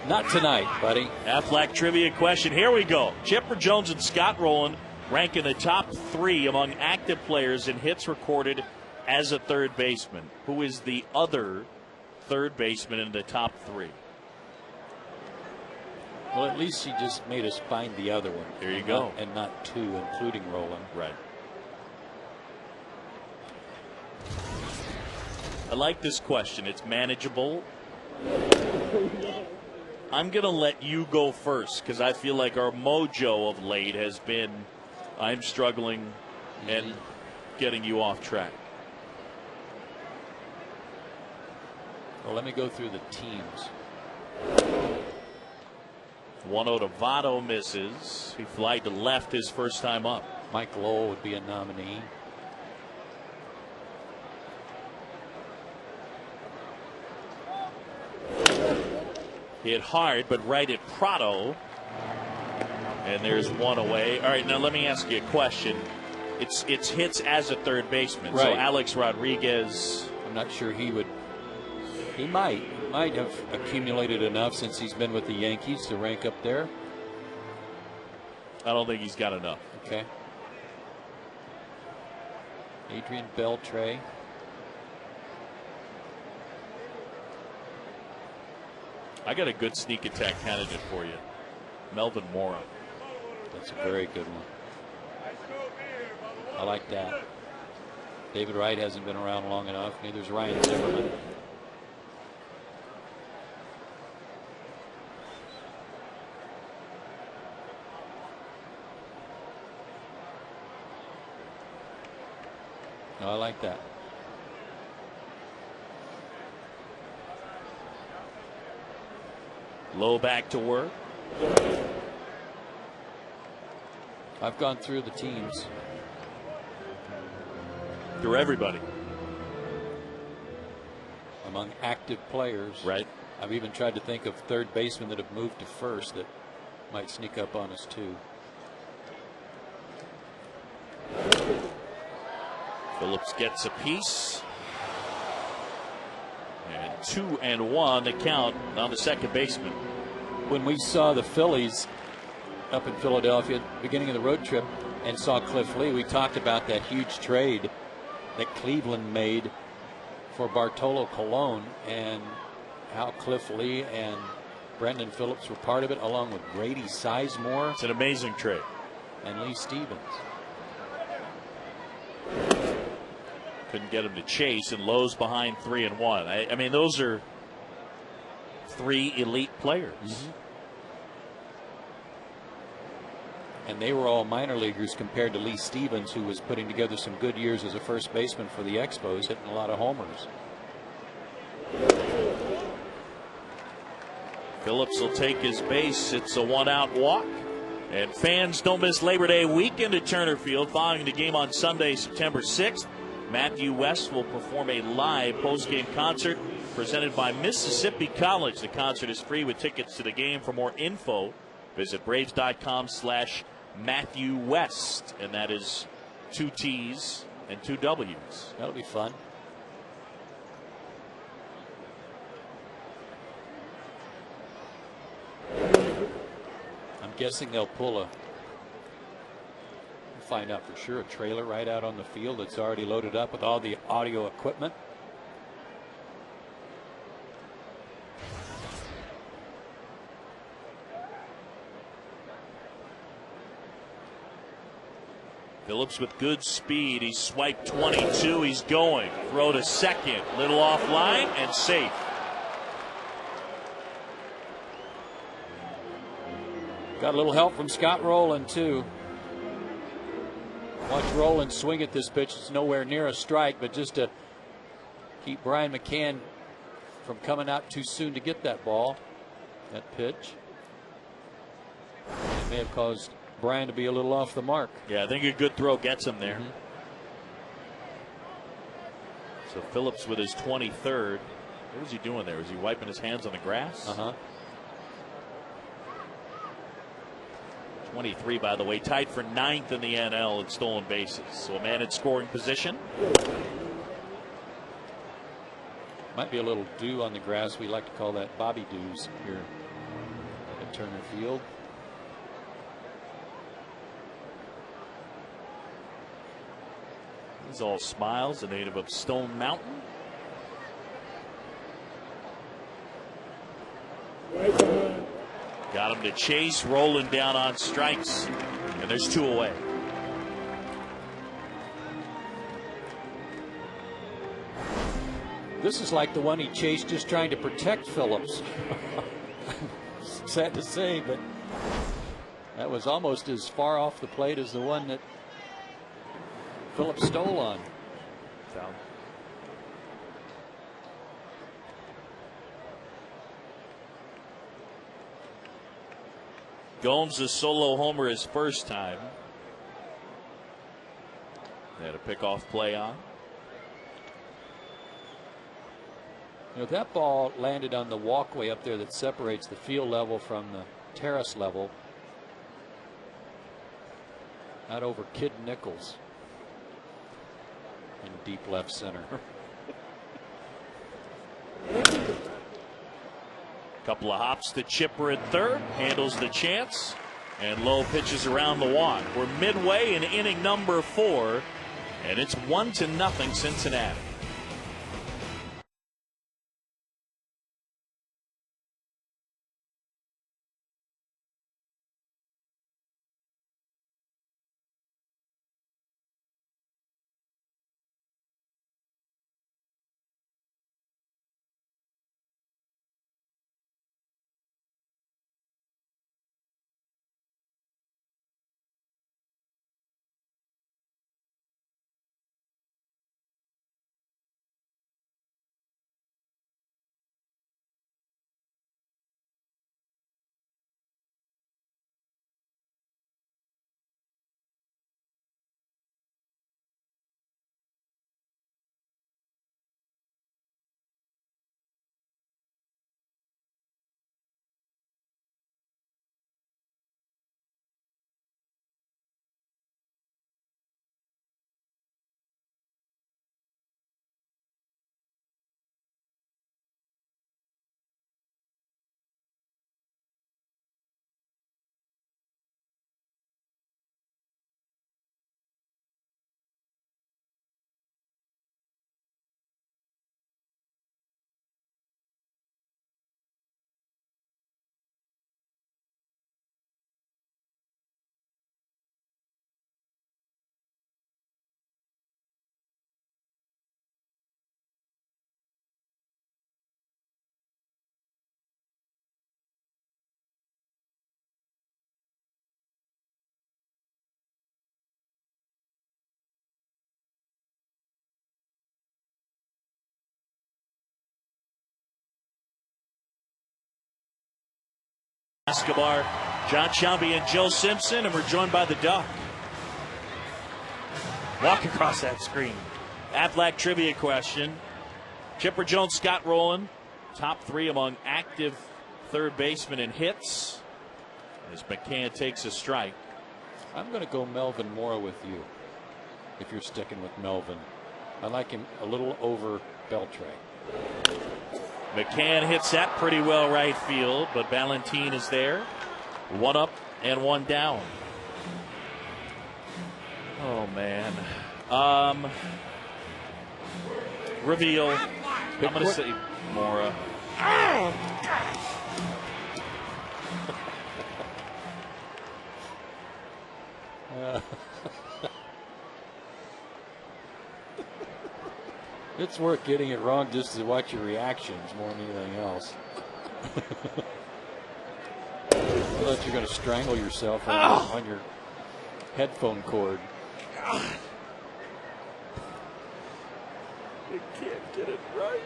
Not tonight, buddy. Aflac trivia question. Here we go. Chipper Jones and Scott Rowland rank in the top 3 among active players in hits recorded as a third baseman. Who is the other third baseman in the top 3? Well, at least she just made us find the other one. There you go. And not 2, including Rowland. Right. I like this question. It's manageable. I'm going to let you go first because I feel like our mojo of late has been I'm struggling and getting you off track. Well, let me go through the teams. 1-0 to Votto, misses. He flied to left his first time up. Mike Lowell would be a nominee. Hit hard, but right at Prado. And there's one away. All right, now let me ask you a question. It's hits as a third baseman. Right. So Alex Rodriguez. I'm not sure he would. He might have accumulated enough since he's been with the Yankees to rank up there. I don't think he's got enough. Okay. Adrian Beltre. I got a good sneak attack candidate for you. Melvin Mora. That's a very good one. I like that. David Wright hasn't been around long enough. Neither's Ryan Zimmerman. No, I like that. Low back to work. I've gone through the teams. Through everybody. Among active players. Right. I've even tried to think of third basemen that have moved to first that might sneak up on us too. Phillips gets a piece. And 2-1 the count on the second baseman. When we saw the Phillies up in Philadelphia at the beginning of the road trip and saw Cliff Lee, we talked about that huge trade that Cleveland made for Bartolo Colon and how Cliff Lee and Brendan Phillips were part of it, along with Grady Sizemore. It's an amazing trade. And Lee Stevens. Couldn't get him to chase, and Lowe's behind 3-1. I mean, those are 3 elite players. Mm-hmm. And they were all minor leaguers compared to Lee Stevens, who was putting together some good years as a first baseman for the Expos, hitting a lot of homers. Phillips will take his base. It's a 1-out walk. And fans don't miss Labor Day weekend at Turner Field. Following the game on Sunday, September 6th, Matthew West will perform a live post-game concert presented by Mississippi College. The concert is free with tickets to the game. For more info, visit Braves.com/Matthew West. And that is 2 T's and 2 W's. That'll be fun. I'm guessing they'll pull a, find out for sure, a trailer right out on the field that's already loaded up with all the audio equipment. Phillips with good speed. He swiped 22. He's going. Throw to second. Little offline and safe. Got a little help from Scott Rowland too. Watch Rowland swing at this pitch. It's nowhere near a strike, but just to keep Brian McCann from coming out too soon to get that ball, that pitch. It may have caused Brian to be a little off the mark. Yeah, I think a good throw gets him there. Mm-hmm. So Phillips with his 23rd. What was he doing there? Was he wiping his hands on the grass? 23, by the way, tied for 9th in the NL in stolen bases. So a man in scoring position. Might be a little dew on the grass. We like to call that Bobby Dews here at Turner Field. He's all smiles, a native of Stone Mountain. Got him to chase, rolling down on strikes, and there's 2 away. This is like the one he chased just trying to protect Phillips. Sad to say, but that was almost as far off the plate as the one that Phillips stole on. Foul. Gomes a solo homer his first time. They had a pickoff play on. You know, if that ball landed on the walkway up there that separates the field level from the terrace level, out over Kid Nichols in deep left center. Couple of hops to Chipper at third, handles the chance, and Lowe pitches around the walk. We're midway in inning number 4, and it's 1-0 Cincinnati. Escobar, John Shelby, and Joe Simpson, and we're joined by the Duck. Walk across that screen. Aflac trivia question. Chipper Jones, Scott Rowland, top 3 among active third basemen in hits. As McCann takes a strike. I'm going to go Melvin Mora with you, if you're sticking with Melvin. I like him a little over Beltre. McCann hits that pretty well right field, but Valentin is there. 1 up and 1 down. Oh, man. Reveal. I'm going to say Mora. It's worth getting it wrong just to watch your reactions more than anything else. I thought you're going to strangle yourself on your headphone cord. You can't get it right.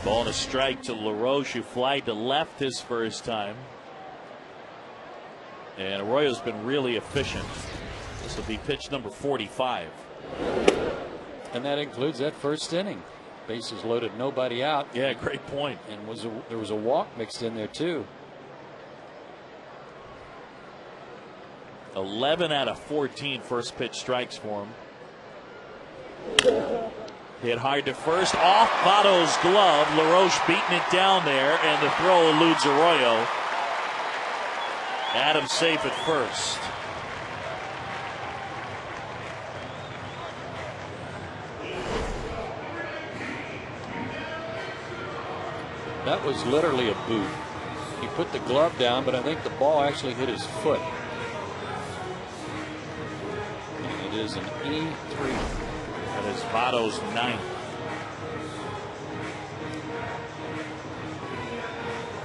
Ball and a strike to LaRoche, who flied to left his first time. And Arroyo's been really efficient. This will be pitch number 45. And that includes that first inning. Bases loaded, nobody out. Yeah, great point. And there was a walk mixed in there too. 11 out of 14 first pitch strikes for him. Hit hard to first, off Votto's glove. LaRoche beating it down there, and the throw eludes Arroyo. Adams safe at first. That was literally a boot. He put the glove down, but I think the ball actually hit his foot. And it is an E3. That is Votto's 9th.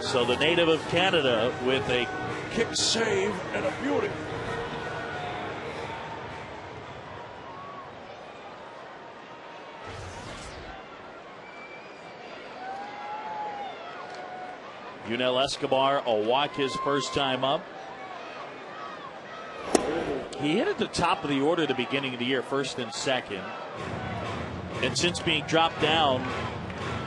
So the native of Canada with a kick save and a beauty. Yunel Escobar will walk his first time up. He hit at the top of the order at the beginning of the year, first and second. And since being dropped down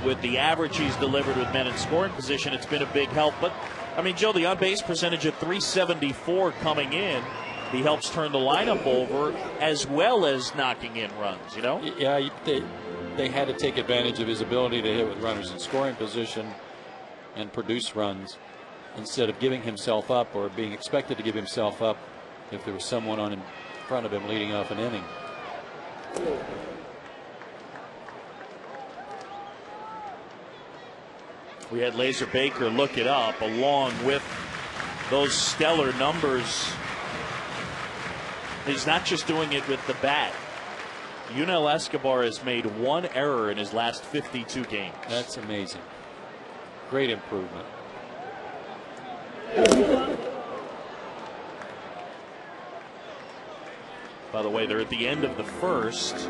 with the average he's delivered with men in scoring position, it's been a big help. But, I mean, Joe, the on-base percentage of .374 coming in, he helps turn the lineup over as well as knocking in runs, you know? Yeah, they had to take advantage of his ability to hit with runners in scoring position and produce runs instead of giving himself up or being expected to give himself up if there was someone on in front of him leading off an inning. We had Laser Baker look it up along with those stellar numbers. He's not just doing it with the bat. Yunel Escobar has made one error in his last 52 games. That's amazing. Great improvement. By the way, they're at the end of the first,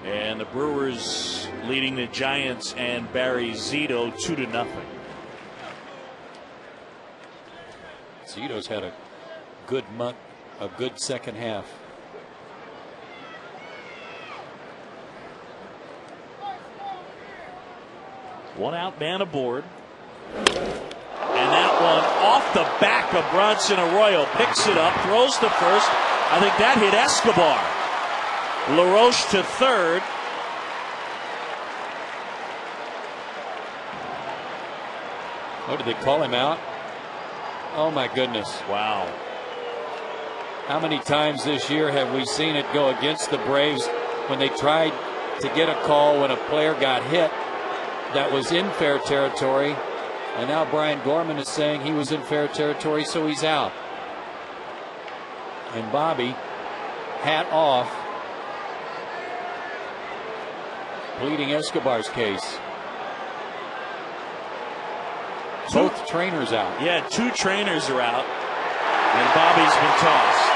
and the Brewers leading the Giants and Barry Zito 2-0. Zito's had a good month, a good second half. One out, man aboard. And that one off the back of Bronson Arroyo. Picks it up, throws to first. I think that hit Escobar. LaRoche to third. Oh, did they call him out? Oh, my goodness. Wow. How many times this year have we seen it go against the Braves when they tried to get a call when a player got hit that was in fair territory, and now Brian Gorman is saying he was in fair territory, so he's out. And Bobby, hat off, pleading Escobar's case. Both trainers out. Yeah, two trainers are out, and Bobby's been tossed.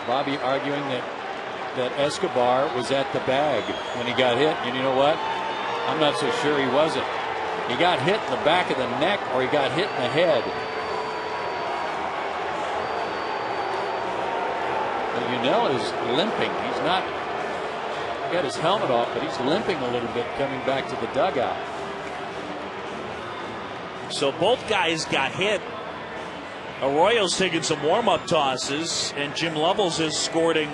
Bobby arguing that Escobar was at the bag when he got hit. And you know what? I'm not so sure he wasn't. He got hit in the back of the neck or he got hit in the head. But Yunel is limping. He's not, he got his helmet off, but he's limping a little bit coming back to the dugout. So both guys got hit. Arroyo's taking some warm-up tosses, and Jim Lovell's is escorting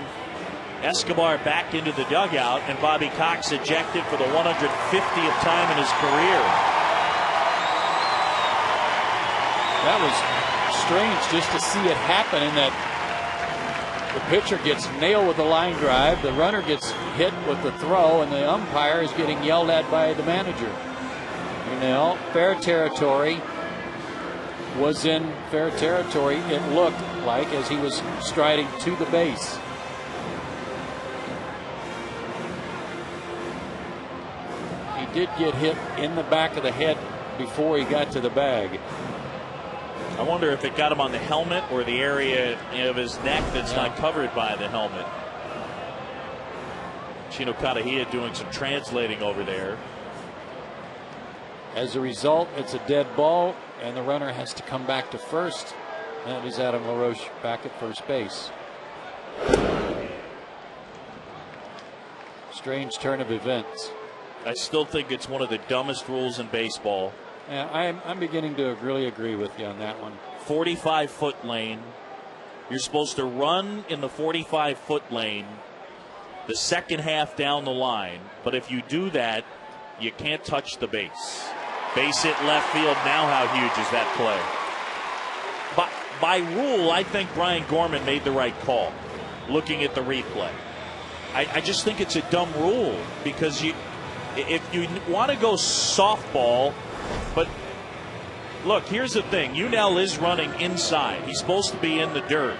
Escobar back into the dugout, and Bobby Cox ejected for the 150th time in his career. That was strange just to see it happen in that the pitcher gets nailed with a line drive, the runner gets hit with the throw, and the umpire is getting yelled at by the manager. Yunel, fair territory. Was in fair territory, it looked like, as he was striding to the base. He did get hit in the back of the head before he got to the bag. I wonder if it got him on the helmet or the area of his neck that's not covered by the helmet. Chino Katahia doing some translating over there. As a result, it's a dead ball, and the runner has to come back to first. That is Adam LaRoche back at first base. Strange turn of events. I still think it's one of the dumbest rules in baseball. Yeah, I'm beginning to really agree with you on that one. 45-foot lane. You're supposed to run in the 45-foot lane the second half down the line. But if you do that, you can't touch the base. Base hit left field. Now how huge is that play? By rule, I think Brian Gorman made the right call looking at the replay. I just think it's a dumb rule because if you want to go softball, but look, here's the thing. Unell is running inside. He's supposed to be in the dirt.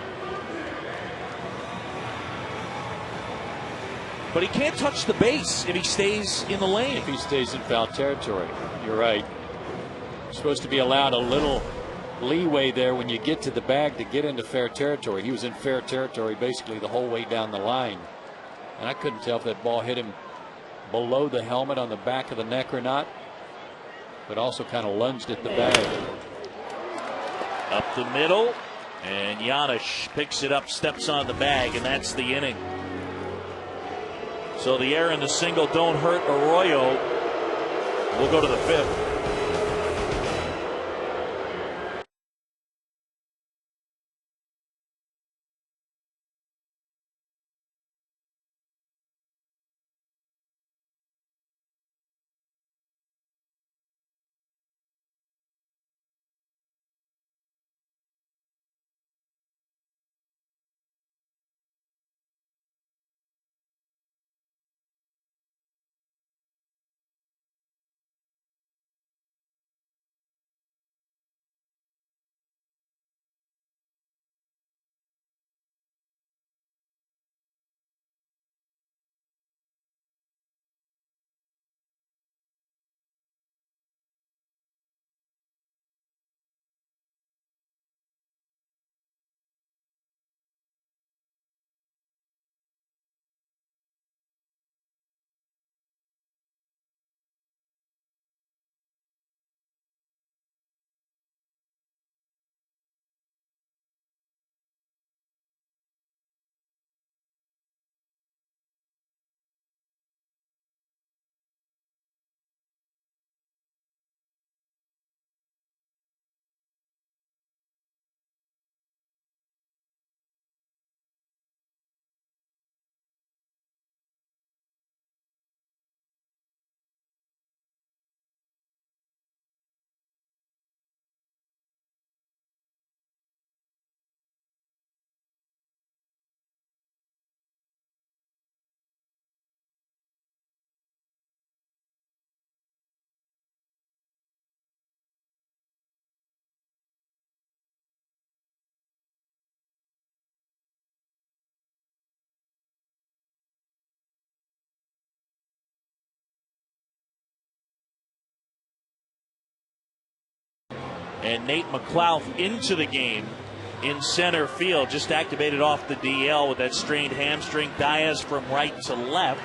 But he can't touch the base if he stays in the lane. If he stays in foul territory. You're right. You're supposed to be allowed a little leeway there when you get to the bag to get into fair territory. He was in fair territory basically the whole way down the line. And I couldn't tell if that ball hit him below the helmet on the back of the neck or not. But also kind of lunged at the bag. Up the middle. And Giannis picks it up, steps on the bag, and that's the inning. So the error and the single don't hurt Arroyo. We'll go to the fifth. And Nate McLouth into the game in center field. Just activated off the DL with that strained hamstring. Diaz from right to left.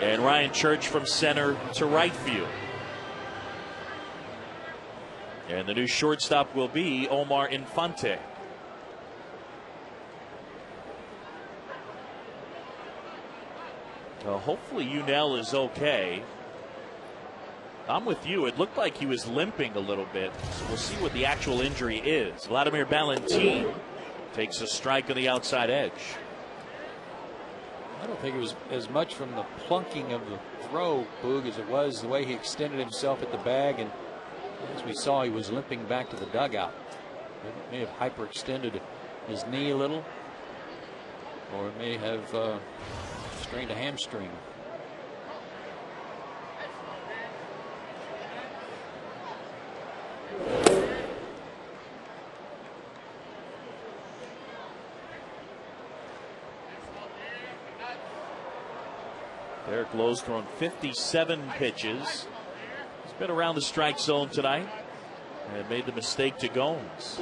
And Ryan Church from center to right field. And the new shortstop will be Omar Infante. Hopefully Unell is okay. I'm with you. It looked like he was limping a little bit. So we'll see what the actual injury is. Vladimir Valentin takes a strike on the outside edge. I don't think it was as much from the plunking of the throw, Boog, as it was the way he extended himself at the bag. And as we saw, he was limping back to the dugout. It may have hyperextended his knee a little, or it may have strained a hamstring. Derek Lowe's thrown 57 pitches. He's been around the strike zone tonight and made the mistake to Gomes.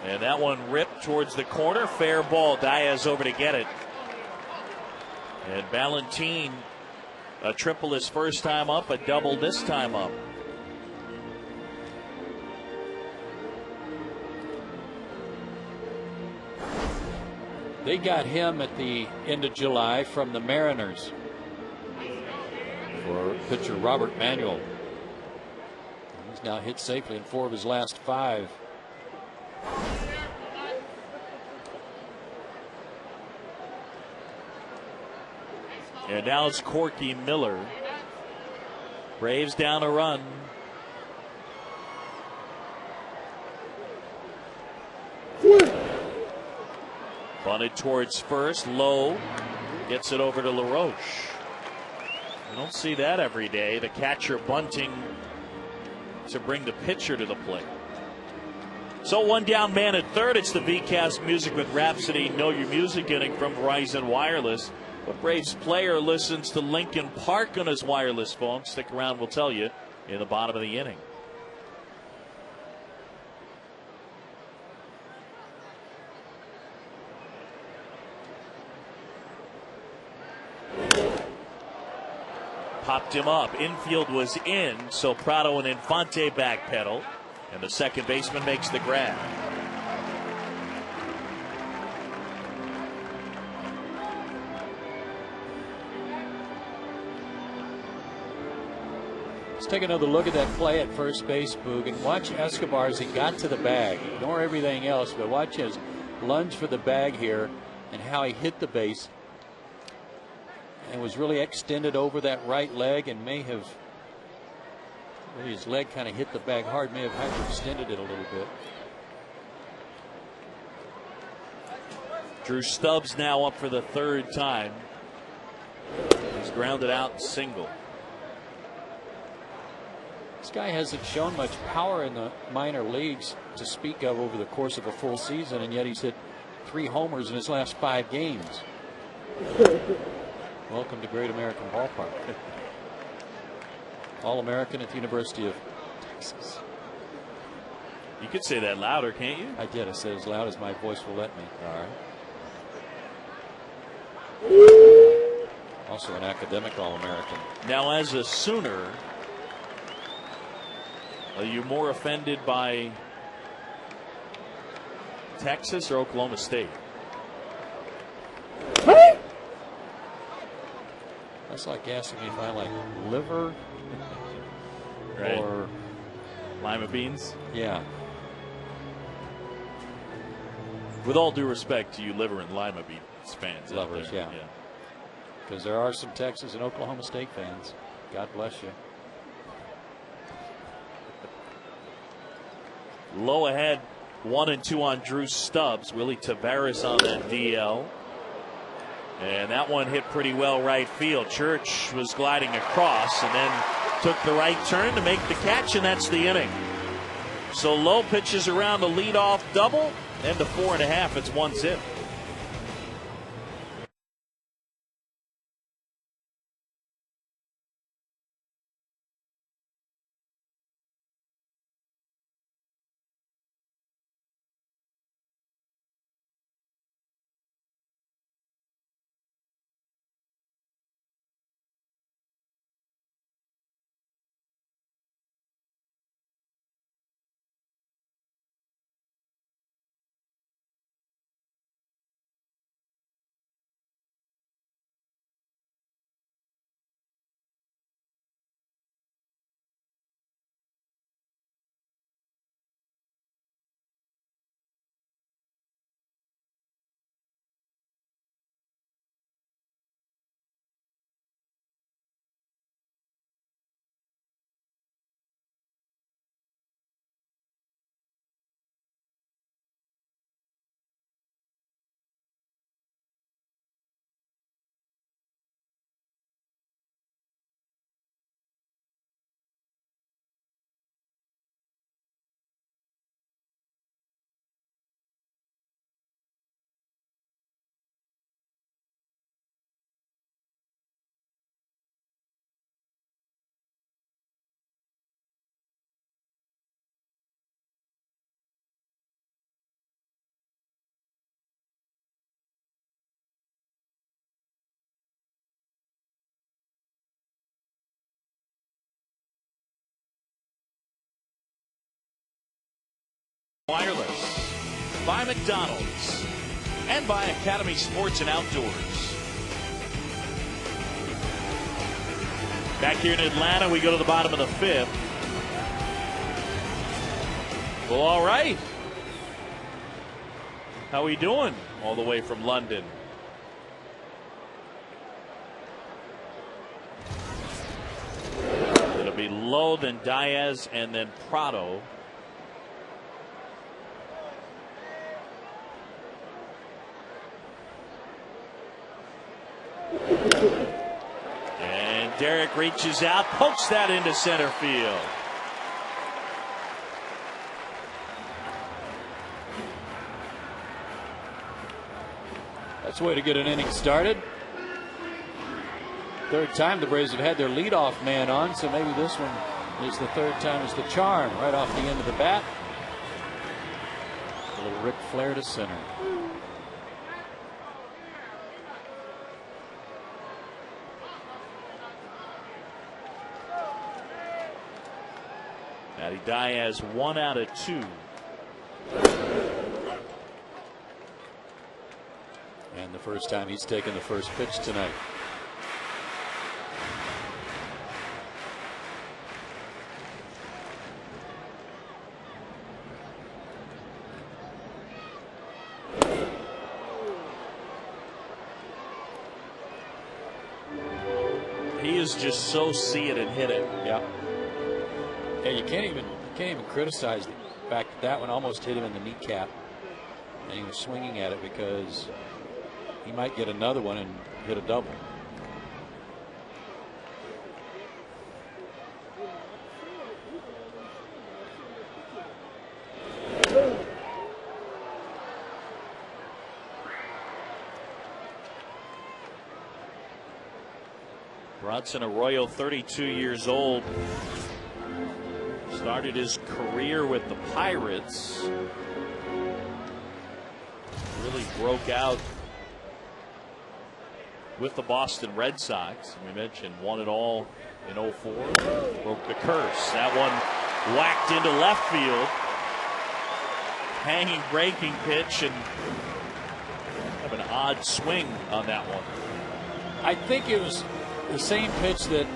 And that one ripped towards the corner. Fair ball. Diaz over to get it. And Valentin A triple his first time up, a double this time up. They got him at the end of July from the Mariners for pitcher Robert Manuel. He's now hit safely in 4 of his last 5. And now it's Corky Miller. Braves down a run. Bunted towards first. Low gets it over to LaRoche. You don't see that every day. The catcher bunting to bring the pitcher to the plate. So one down man at third. It's the VCast Music with Rhapsody Know Your Music inning from Verizon Wireless. The Braves player listens to Lincoln Park on his wireless phone. Stick around, we'll tell you in the bottom of the inning. Popped him up. Infield was in, so Prado and Infante backpedal, and the second baseman makes the grab. Let's take another look at that play at first base, Boog, and watch Escobar as he got to the bag. Ignore everything else, but watch his lunge for the bag here and how he hit the base. And was really extended over that right leg and may have, really his leg kind of hit the bag hard, may have hyperextended it a little bit. Drew Stubbs now up for the third time. He's grounded out single. This guy hasn't shown much power in the minor leagues to speak of over the course of a full season, and yet he's hit 3 homers in his last 5 games. Welcome to Great American Ballpark. All-American at the University of Texas. You could say that louder, can't you? I did. I said as loud as my voice will let me. All right. Also an academic All-American. Now, as a Sooner, are you more offended by Texas or Oklahoma State? That's like asking me if I like liver right. or lima beans. Yeah. With all due respect to you liver and lima beans fans. Lovers, yeah. Because there are some Texas and Oklahoma State fans. God bless you. Low ahead, 1-2 on Drew Stubbs. Willie Tavares on that DL. And that one hit pretty well right field. Church was gliding across and then took the right turn to make the catch, and that's the inning. So Low pitches around the leadoff double, and to 4.5, it's 1-zip. Wireless, by McDonald's, and by Academy Sports and Outdoors. Back here in Atlanta, we go to the bottom of the fifth. Well, all right. How we doing all the way from London? It'll be Lowe, then Diaz, and then Prado. And Derek reaches out, pokes that into center field. That's a way to get an inning started. Third time the Braves have had their leadoff man on, so maybe this one is the third time is the charm right off the end of the bat. A little Ric Flair to center. Matty Diaz 1 out of 2. And the first time he's taken the first pitch tonight. He is just so see it and hit it. Yeah. Yeah, you can't even criticize the fact that one almost hit him in the kneecap, and he was swinging at it because he might get another one and hit a double. Bronson Arroyo, 32 years old. Started his career with the Pirates. Really broke out with the Boston Red Sox. We mentioned won it all in 04. Broke the curse. That one whacked into left field. Hanging breaking pitch, and have an odd swing on that one. I think it was the same pitch that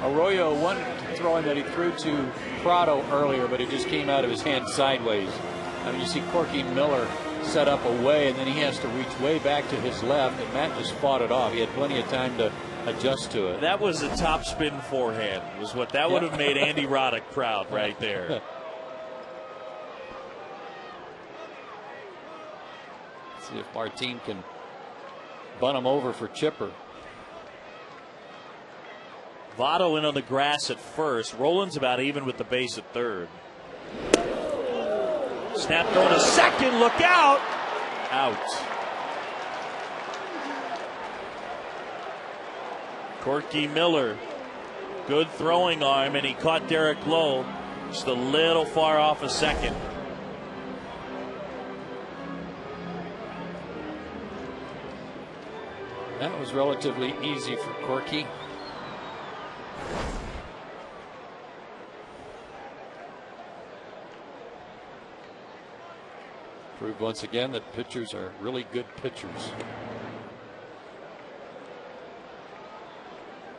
Arroyo wanted to throw in that he threw to Prado earlier, but it just came out of his hand sideways. I mean, you see Corky Miller set up away, and then he has to reach way back to his left, and Matt just fought it off. He had plenty of time to adjust to it. That was a top spin forehand, was what that would have made Andy Roddick proud right there. See if Martin can bunt him over for Chipper. Votto in on the grass at first. Roland's about even with the base at third. Snap going to second. Look out. Out. Corky Miller. Good throwing arm, and he caught Derek Lowe just a little far off a second. That was relatively easy for Corky. Proved once again that pitchers are really good pitchers.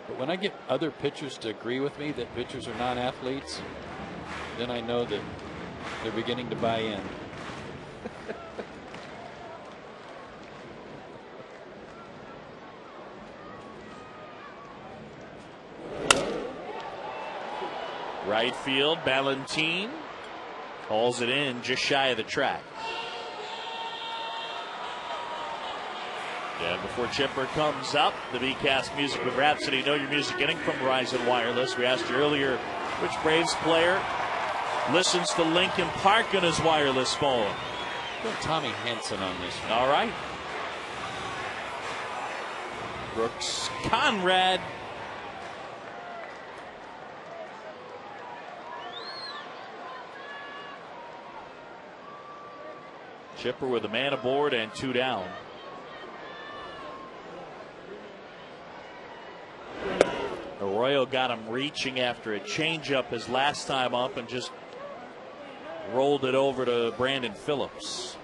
But when I get other pitchers to agree with me that pitchers are non-athletes, then I know that they're beginning to buy in. Right field, Ballantine calls it in just shy of the track. And before Chipper comes up, the VCast music with Rhapsody. Know your music getting from Verizon Wireless. We asked you earlier which Braves player listens to Linkin Park on his wireless phone. Go Tommy Hanson on this one. All right. Brooks Conrad. Chipper with a man aboard and 2 down. Arroyo got him reaching after a changeup his last time up and just rolled it over to Brandon Phillips.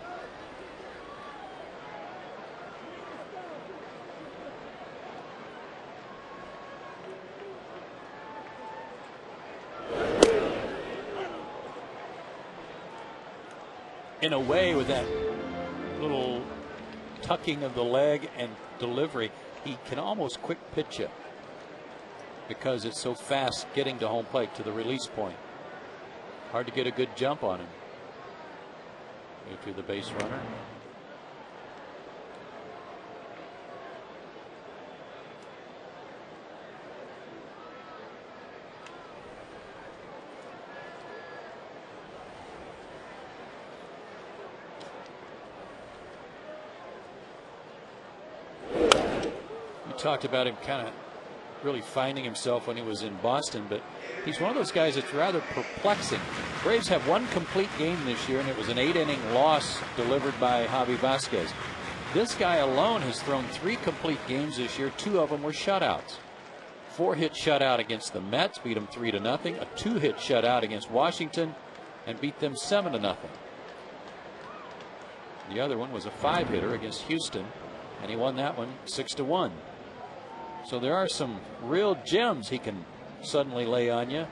In a way, with that little tucking of the leg and delivery, he can almost quick pitch it because it's so fast getting to home plate to the release point. Hard to get a good jump on him. To the base runner. Talked about him kind of really finding himself when he was in Boston, but he's one of those guys that's rather perplexing. Braves have one complete game this year, and it was an 8-inning loss delivered by Javi Vasquez. This guy alone has thrown 3 complete games this year. 2 of them were shutouts. 4-hit shutout against the Mets, beat them 3-0. A 2-hit shutout against Washington, and beat them 7-0. The other one was a 5-hitter against Houston, and he won that one 6-1. So there are some real gems he can suddenly lay on you,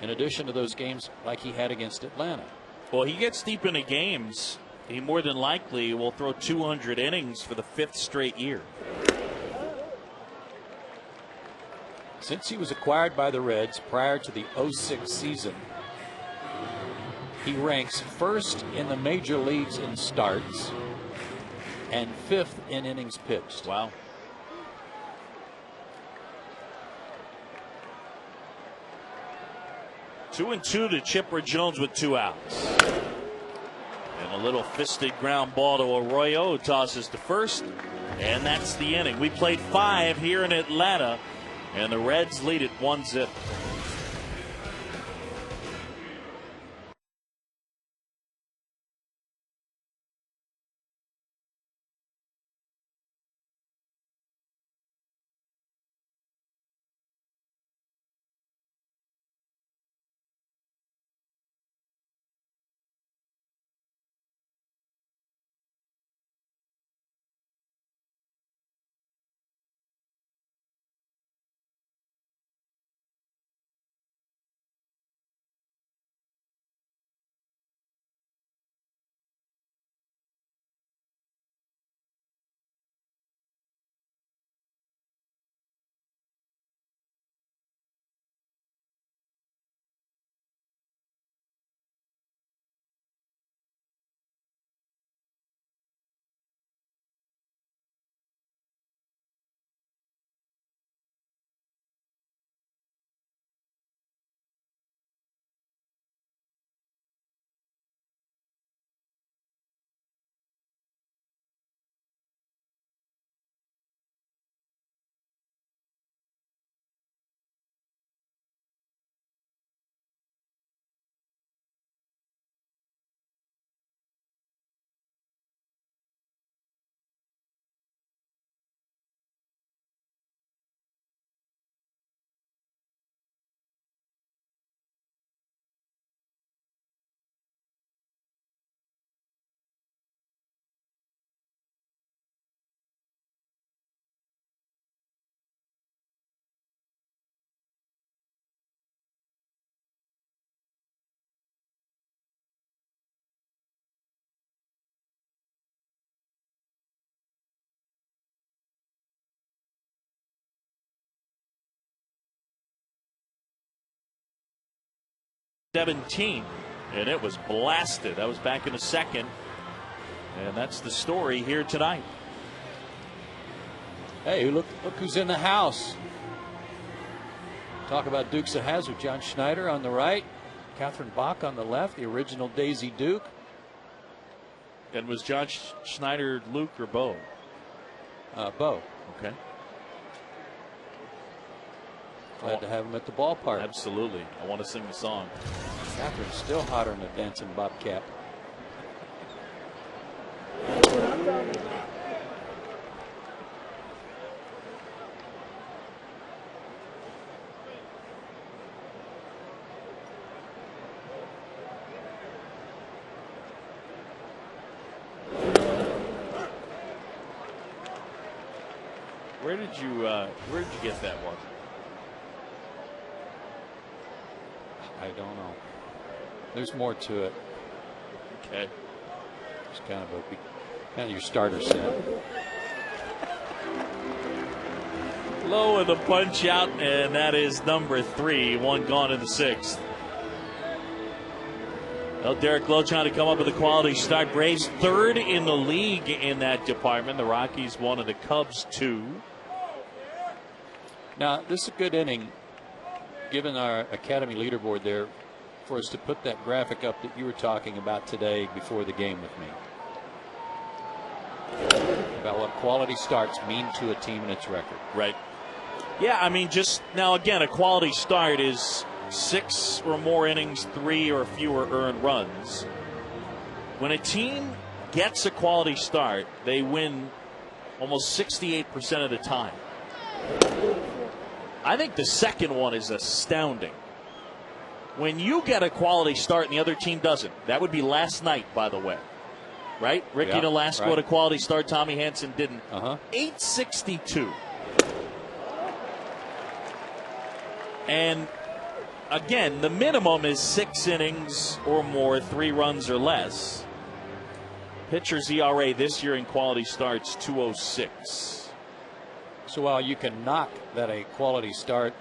in addition to those games like he had against Atlanta. Well, he gets deep into games, he more than likely will throw 200 innings for the 5th straight year. Since he was acquired by the Reds prior to the '06 season, he ranks 1st in the major leagues in starts and 5th in innings pitched. Wow. Two and 2 to Chipper Jones with 2 outs. And a little fisted ground ball to Arroyo, who tosses to first. And that's the inning. We played 5 here in Atlanta, and the Reds lead it 1-0. '17, and it was blasted. That was back in the 2nd, and that's the story here tonight. Hey, look who's in the house. Talk about Dukes of Hazzard. John Schneider on the right, Catherine Bach on the left, the original Daisy Duke. And was John Schneider Luke or Bo? Bo. Okay. Glad to have him at the ballpark. Absolutely. I want to sing the song. Catherine's still hotter than a dancing bobcat. Where did you get that one? I don't know. There's more to it. Okay. It's kind of your starter set. Low of the punch out, and that is number 3. One gone in the 6th. Well, Derek Lowe trying to come up with a quality start. Braves 3rd in the league in that department. The Rockies 1 and the Cubs 2. Now, this is a good inning, given our Academy leaderboard there, for us to put that graphic up that you were talking about today before the game with me. About what quality starts mean to a team and its record. Right. Yeah, I mean, just now again, a quality start is 6 or more innings, 3 or fewer earned runs. When a team gets a quality start, they win almost 68% of the time. I think the second one is astounding. When you get a quality start and the other team doesn't, that would be last night, by the way. Right? Ricky Nolasco had a quality start, Tommy Hanson didn't. 862. And again, the minimum is 6 innings or more, 3 runs or less. Pitcher's ERA this year in quality starts 2.06. So while you can knock that a quality start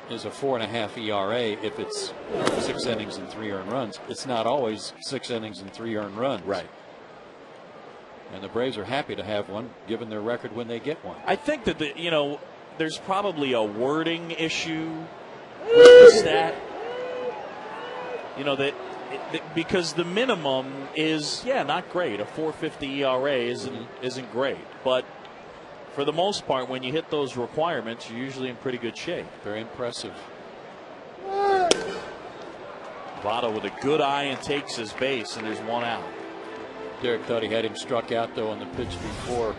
is a 4.5 ERA if it's 6 innings and 3 earned runs, it's not always 6 innings and 3 earned runs. Right. And the Braves are happy to have one, given their record when they get one. I think that there's probably a wording issue with the stat. Because the minimum is not great. A 4.50 ERA isn't great, but for the most part, when you hit those requirements, you're usually in pretty good shape. Very impressive. Votto with a good eye and takes his base, and there's 1 out. Derek thought he had him struck out, though, on the pitch before.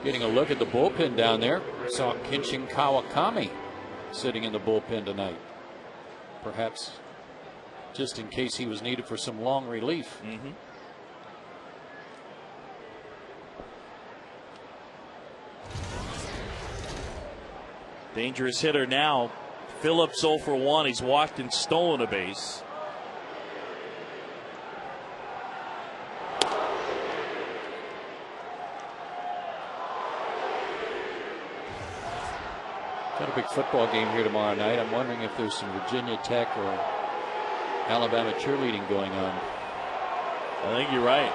Getting a look at the bullpen down there. Saw Kenshin Kawakami sitting in the bullpen tonight. Perhaps just in case he was needed for some long relief. Dangerous hitter now. Phillips 0 for 1. He's walked and stolen a base. Got a big football game here tomorrow night. I'm wondering if there's some Virginia Tech or Alabama cheerleading going on. I think you're right.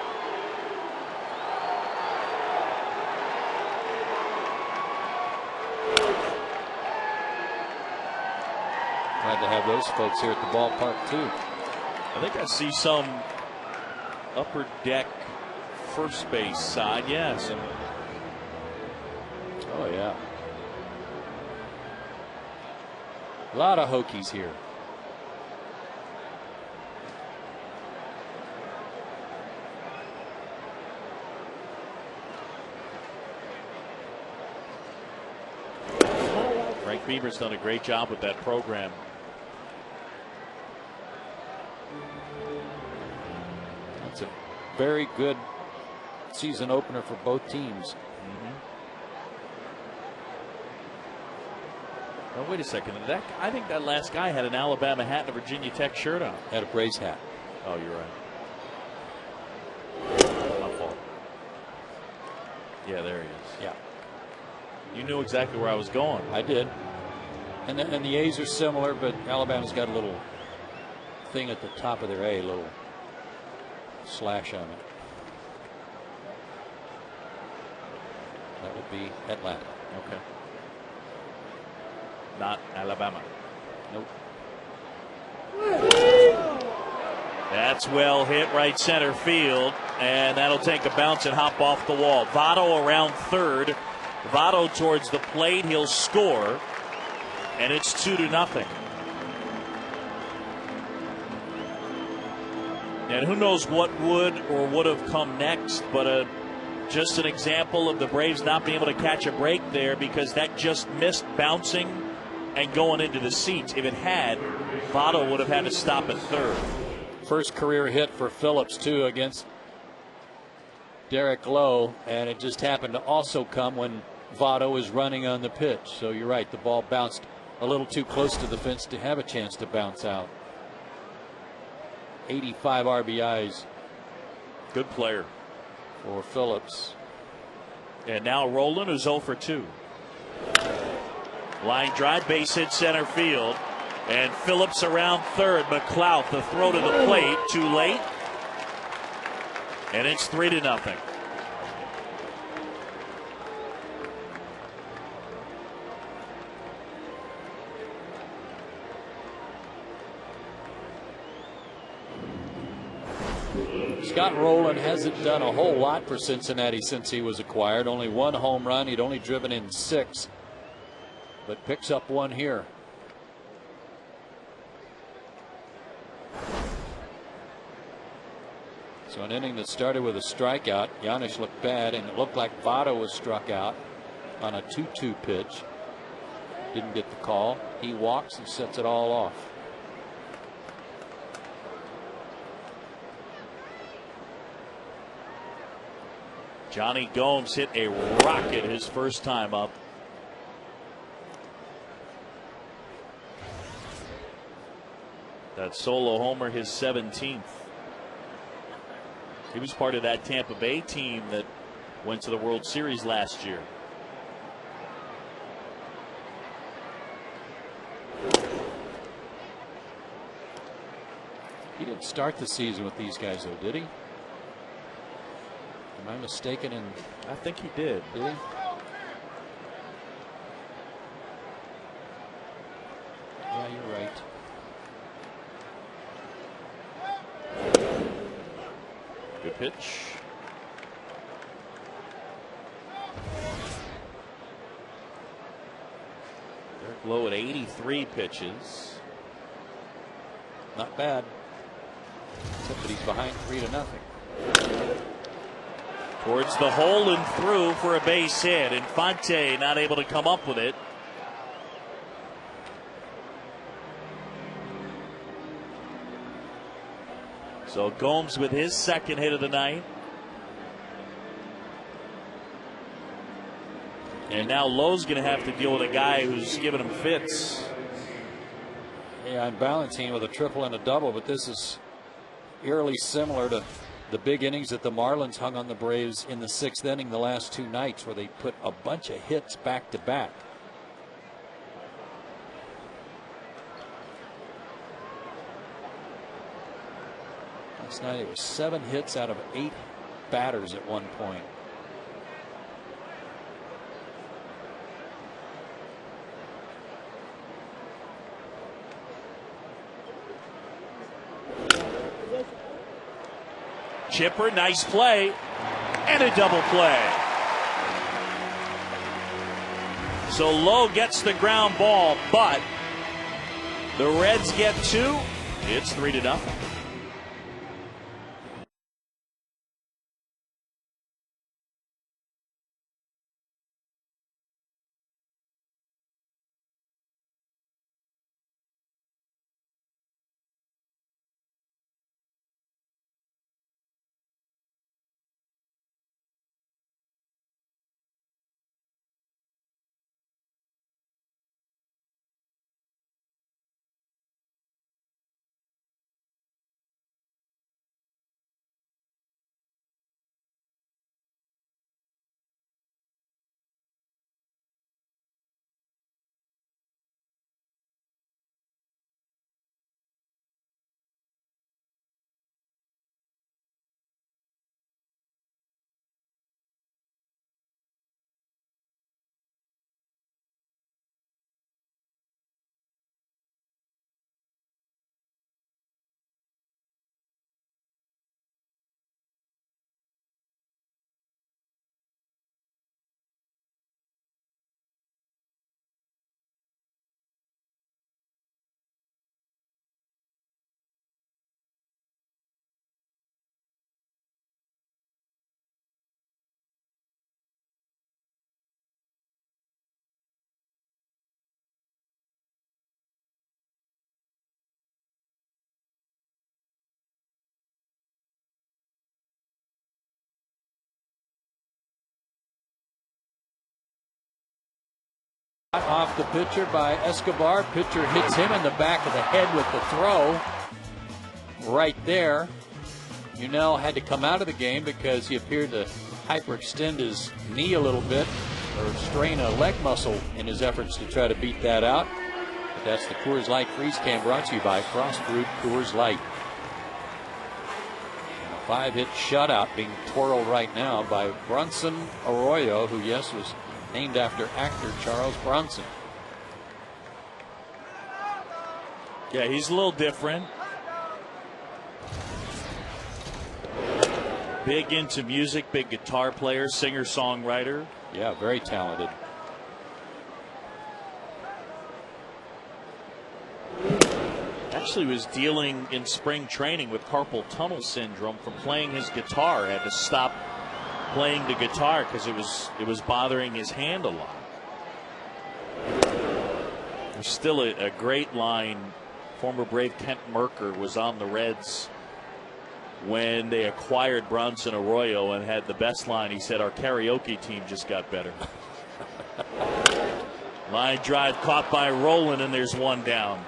Glad to have those folks here at the ballpark, too. I think I see some upper deck first base side. Yes. Oh, yeah. A lot of Hokies here. Frank Beamer's done a great job with that program. That's a very good season opener for both teams. Oh, wait a second. I think that last guy had an Alabama hat and a Virginia Tech shirt on. Had a Braves hat. Oh, you're right. My fault. Yeah, there he is. Yeah. You knew exactly where I was going. I did. And the A's are similar, but Alabama's got a little thing at the top of their A, a little slash on it. That would be Atlanta. Okay. Not Alabama. Nope. That's well hit right center field, and that'll take a bounce and hop off the wall. Votto around third. Votto towards the plate. He'll score, and it's 2-0. And who knows what would or would have come next, but just an example of the Braves not being able to catch a break there because that just missed bouncing and going into the seats. If it had, Votto would have had to stop at third. First career hit for Phillips, too, against Derek Lowe, and it just happened to also come when Votto is running on the pitch. So you're right, the ball bounced a little too close to the fence to have a chance to bounce out. 85 RBIs. Good player for Phillips. And now Rolen, who's 0 for 2. Line drive, base hit center field. And Phillips around third. McLeod, the throw to the plate, too late. And it's 3-0. Scott Rolen hasn't done a whole lot for Cincinnati since he was acquired. Only 1 home run. He'd only driven in 6, but picks up 1 here. So an inning that started with a strikeout. Giannis looked bad, and it looked like Votto was struck out on a 2-2 pitch. Didn't get the call. He walks and sets it all off. Johnny Gomes hit a rocket his first time up. That solo homer, his 17th. He was part of that Tampa Bay team that went to the World Series last year. He didn't start the season with these guys, though, did he? Am I mistaken? I think he did. Did he? Yeah, you're right. Good pitch. Derek Lowe at 83 pitches. Not bad. Except that he's behind 3-0. Towards the hole and through for a base hit. Infante not able to come up with it. So Gomes with his second hit of the night. And now Lowe's going to have to deal with a guy who's giving him fits. Yeah, I'm balancing with a triple and a double, but this is eerily similar to the big innings that the Marlins hung on the Braves in the 6th inning the last 2 nights, where they put a bunch of hits back to back. Last night it was 7 hits out of 8 batters at one point. Chipper, nice play, and a double play. So Lowe gets the ground ball, but the Reds get 2. It's 3-0. Off the pitcher by Escobar. Pitcher hits him in the back of the head with the throw. Right there. Unell had to come out of the game because he appeared to hyperextend his knee a little bit or strain a leg muscle in his efforts to try to beat that out. But that's the Coors Light Freeze Can, brought to you by Frost Brewed Coors Light. And a 5-hit shutout being twirled right now by Bronson Arroyo, who, yes, was named after actor Charles Bronson. Yeah, he's a little different. Big into music, big guitar player, singer-songwriter. Yeah, very talented. Actually was dealing in spring training with carpal tunnel syndrome from playing his guitar. Had to stop playing the guitar because it was bothering his hand a lot. There's still a great line. Former Brave Kent Merker was on the Reds when they acquired Bronson Arroyo and had the best line. He said, "Our karaoke team just got better." Line drive caught by Rowland, and there's one down.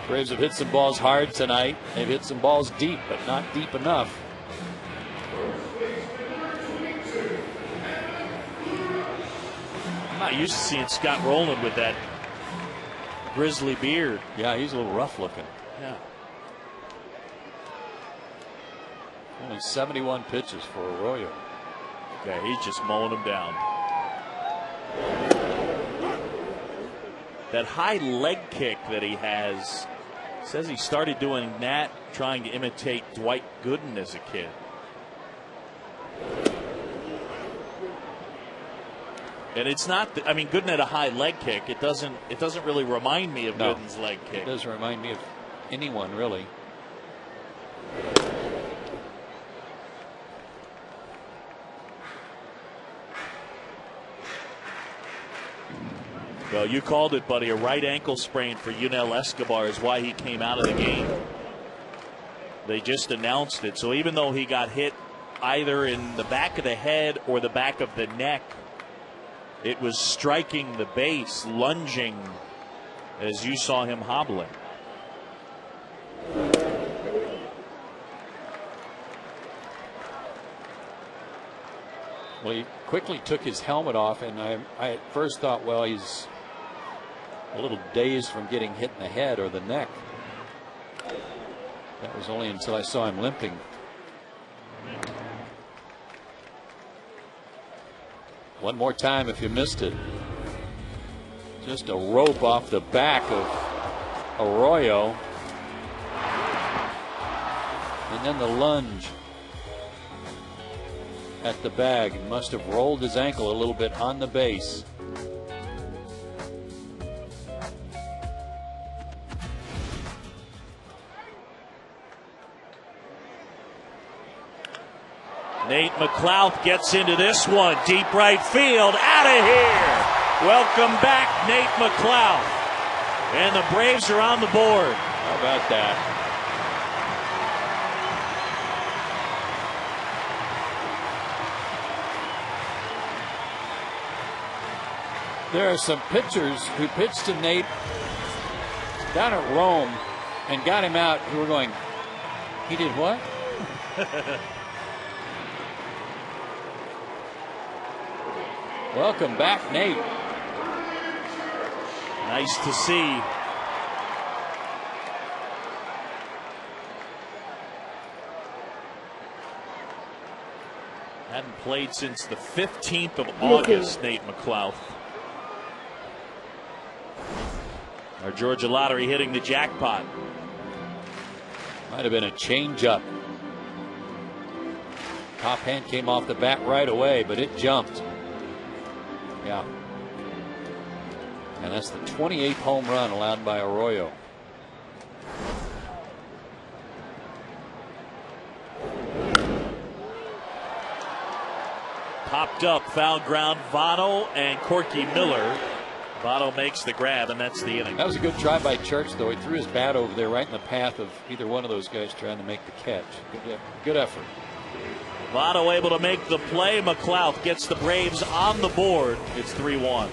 Braves have hit some balls hard tonight. They've hit some balls deep, but not deep enough. I'm not used to seeing Scott Rowland with that grizzly beard. Yeah, he's a little rough looking. Yeah. Only 71 pitches for Arroyo. Okay, he's just mowing them down. That high leg kick that he has, says he started doing that trying to imitate Dwight Gooden as a kid. And it's not, I mean, Gooden had a high leg kick. It doesn't really remind me of Gooden's leg kick. It doesn't remind me of anyone, really. Well, you called it, buddy. A right ankle sprain for Unell Escobar is why he came out of the game. They just announced it. So even though he got hit either in the back of the head or the back of the neck, it was striking the base, lunging, as you saw him hobbling. Well, he quickly took his helmet off, and I at first thought, well, he's a little dazed from getting hit in the head or the neck. That was only until I saw him limping. One more time if you missed it. Just a rope off the back of Arroyo. And then the lunge at the bag. He must have rolled his ankle a little bit on the base. Nate McLouth gets into this one. Deep right field. Out of here. Welcome back, Nate McLouth. And the Braves are on the board. How about that? There are some pitchers who pitched to Nate down at Rome and got him out who were going, he did what? Welcome back, Nate. Nice to see. Hadn't played since the 15th of August, Nate McLouth. Our Georgia Lottery hitting the jackpot. Might have been a changeup. Top hand came off the bat right away, but it jumped. Yeah. And that's the 28th home run allowed by Arroyo. Popped up, foul ground, Votto and Corky Miller. Votto makes the grab, and that's the inning. That was a good try by Church, though. He threw his bat over there right in the path of either one of those guys trying to make the catch. Good effort. Votto able to make the play. McLeod gets the Braves on the board. It's 3-1.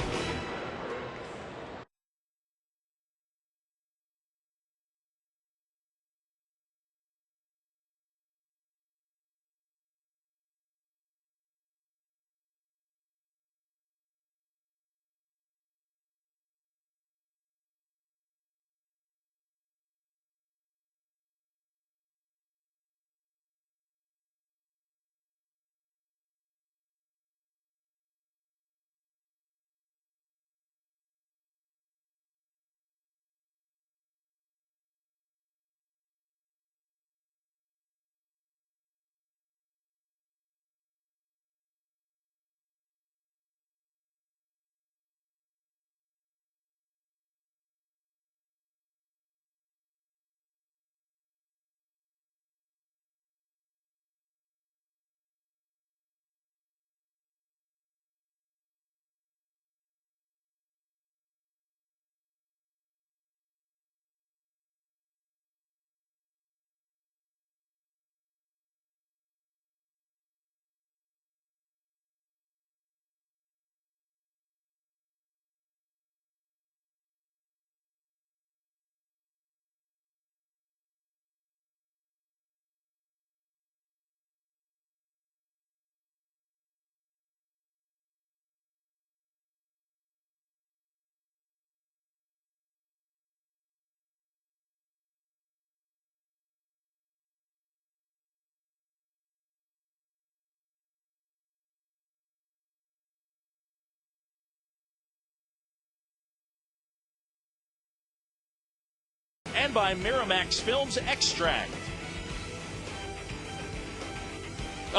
And by Miramax Films Extract.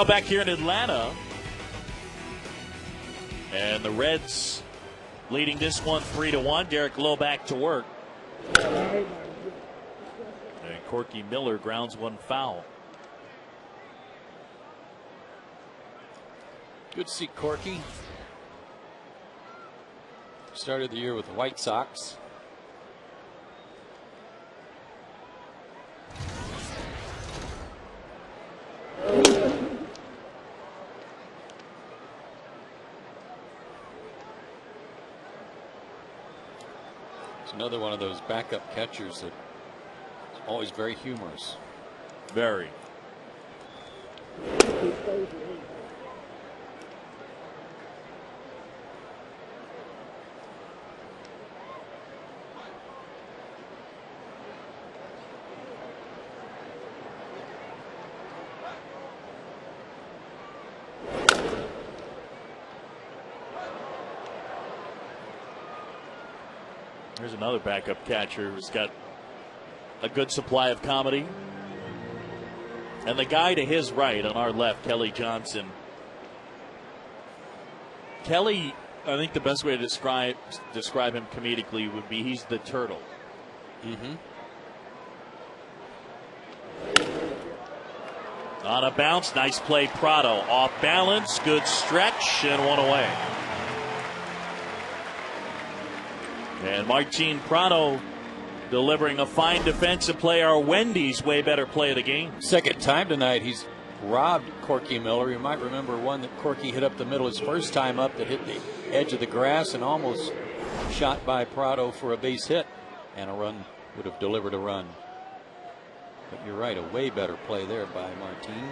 Back here in Atlanta. And the Reds leading this one 3-1. Derek Lowe back to work. And Corky Miller grounds one foul. Good to see Corky. Started the year with the White Sox. It's another one of those backup catchers that is always very humorous. Very. Here's another backup catcher who's got a good supply of comedy. And the guy to his right on our left, Kelly Johnson. Kelly, I think the best way to describe him comedically would be he's the turtle. Mm-hmm. On a bounce, nice play, Prado. Off balance, good stretch, and one away. And Martin Prado delivering a fine defensive play. Our Wendy's way better play of the game. Second time tonight he's robbed Corky Miller. You might remember one that Corky hit up the middle his first time up that hit the edge of the grass and almost shot by Prado for a base hit, and a run would have delivered a run. But you're right, a way better play there by Martin.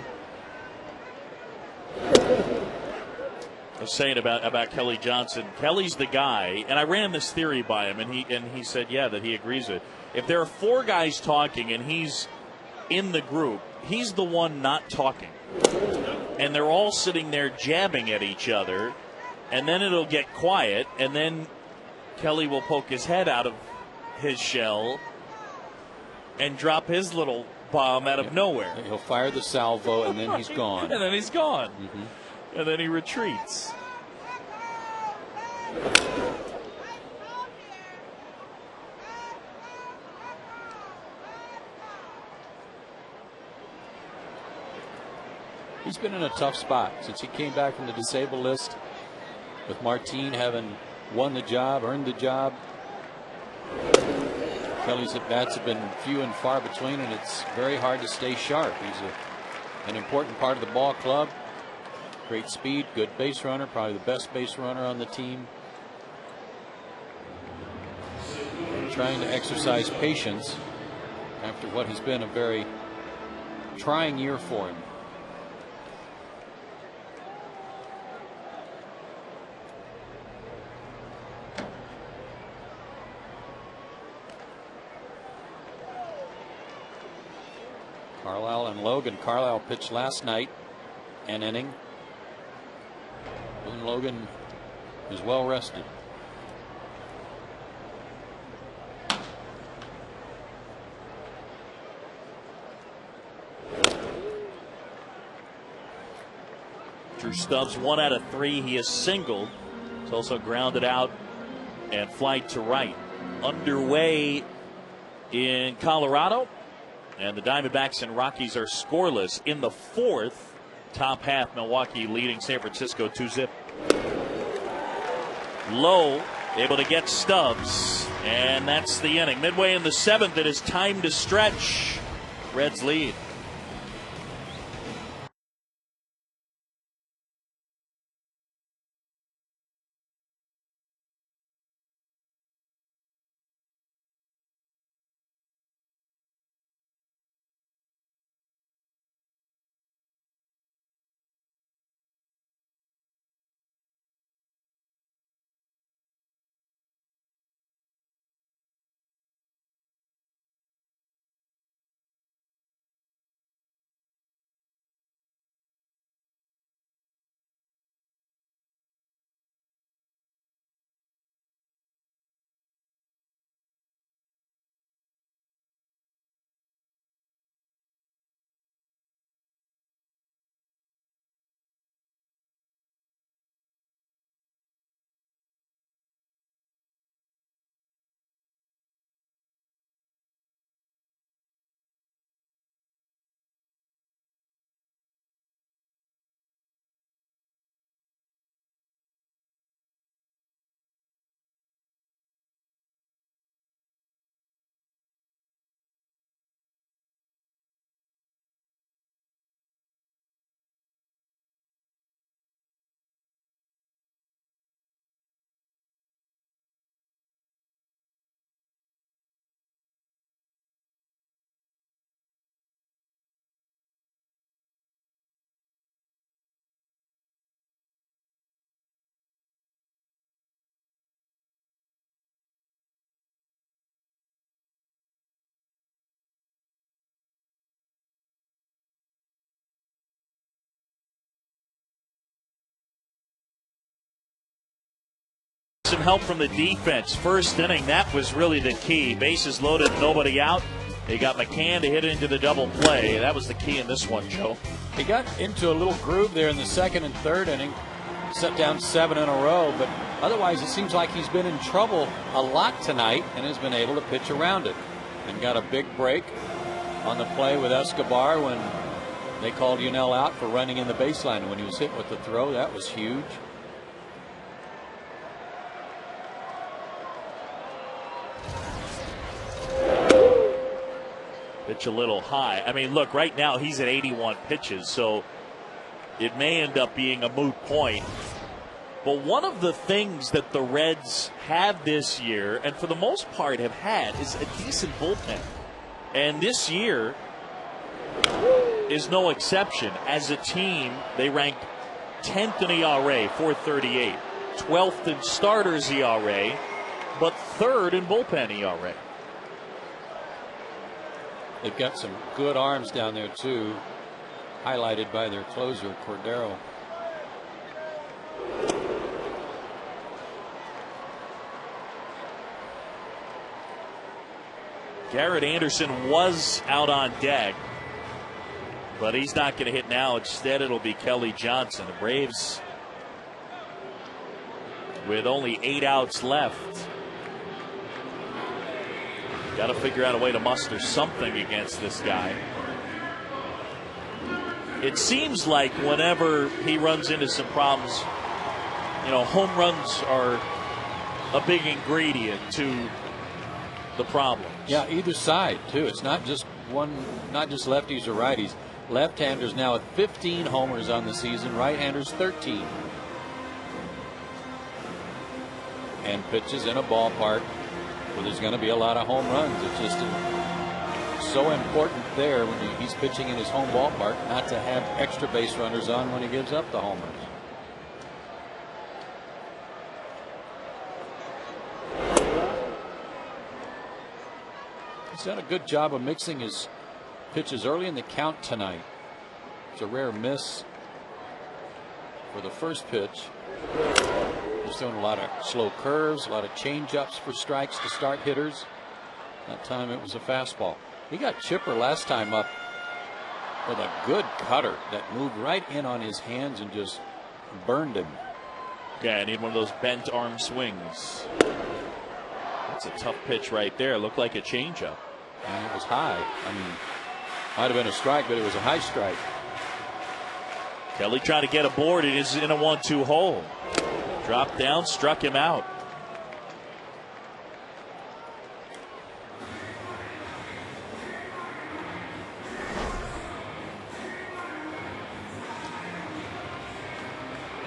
I was saying about Kelly Johnson. Kelly's the guy, and I ran this theory by him, and he said, yeah, that he agrees with it. If there are four guys talking and he's in the group, he's the one not talking. And they're all sitting there jabbing at each other, and then it'll get quiet, and then Kelly will poke his head out of his shell and drop his little bomb out of nowhere. He'll fire the salvo, and then he's gone. And then he's gone. Mm-hmm. And then he retreats. He's been in a tough spot since he came back from the disabled list, with Martin having won the job, earned the job. Kelly's at-bats have been few and far between, and it's very hard to stay sharp. He's an important part of the ball club. Great speed, good base runner, probably the best base runner on the team. Trying to exercise patience after what has been a very trying year for him. Carlisle and Logan. Carlisle pitched last night, an inning. And Logan is well rested. Drew Stubbs 1 out of 3. He is singled. He's also grounded out and flied to right. Underway in Colorado. And the Diamondbacks and Rockies are scoreless in the 4th. Top half, Milwaukee leading San Francisco 2-zip. Lowe able to get Stubbs. And that's the inning. Midway in the 7th, it is time to stretch. Reds lead. Some help from the defense. First inning, that was really the key. Bases loaded, nobody out. They got McCann to hit into the double play. That was the key in this one, Joe. He got into a little groove there in the 2nd and 3rd inning. Set down 7 in a row, but otherwise it seems like he's been in trouble a lot tonight and has been able to pitch around it. And got a big break on the play with Escobar when they called Yunel out for running in the baseline. When he was hit with the throw, that was huge. Pitch a little high. I mean, look, right now he's at 81 pitches, so it may end up being a moot point. But one of the things that the Reds have this year, and for the most part have had, is a decent bullpen. And this year is no exception. As a team, they ranked 10th in ERA, 4.38, 12th in starters ERA, but 3rd in bullpen ERA. They've got some good arms down there too, highlighted by their closer Cordero. Garrett Anderson was out on deck, but he's not going to hit now. Instead, it'll be Kelly Johnson. The Braves, with only 8 outs left, got to figure out a way to muster something against this guy. It seems like whenever he runs into some problems, home runs are a big ingredient to the problem. Yeah, either side too. It's not just one, not just lefties or righties. Left-handers now with 15 homers on the season. Right-handers 13. And pitches in a ballpark where there's going to be a lot of home runs. It's just so important there when he's pitching in his home ballpark not to have extra base runners on when he gives up the homers. He's done a good job of mixing his pitches early in the count tonight. It's a rare miss for the first pitch. He's doing a lot of slow curves, a lot of change-ups for strikes to start hitters. That time it was a fastball. He got chipper last time up with a good cutter that moved right in on his hands and just burned him. Yeah, I need one of those bent arm swings. That's a tough pitch right there. Looked like a changeup. And it was high. I mean, might have been a strike, but it was a high strike. Kelly trying to get aboard. It is in a 1-2 hole. Dropped down, struck him out.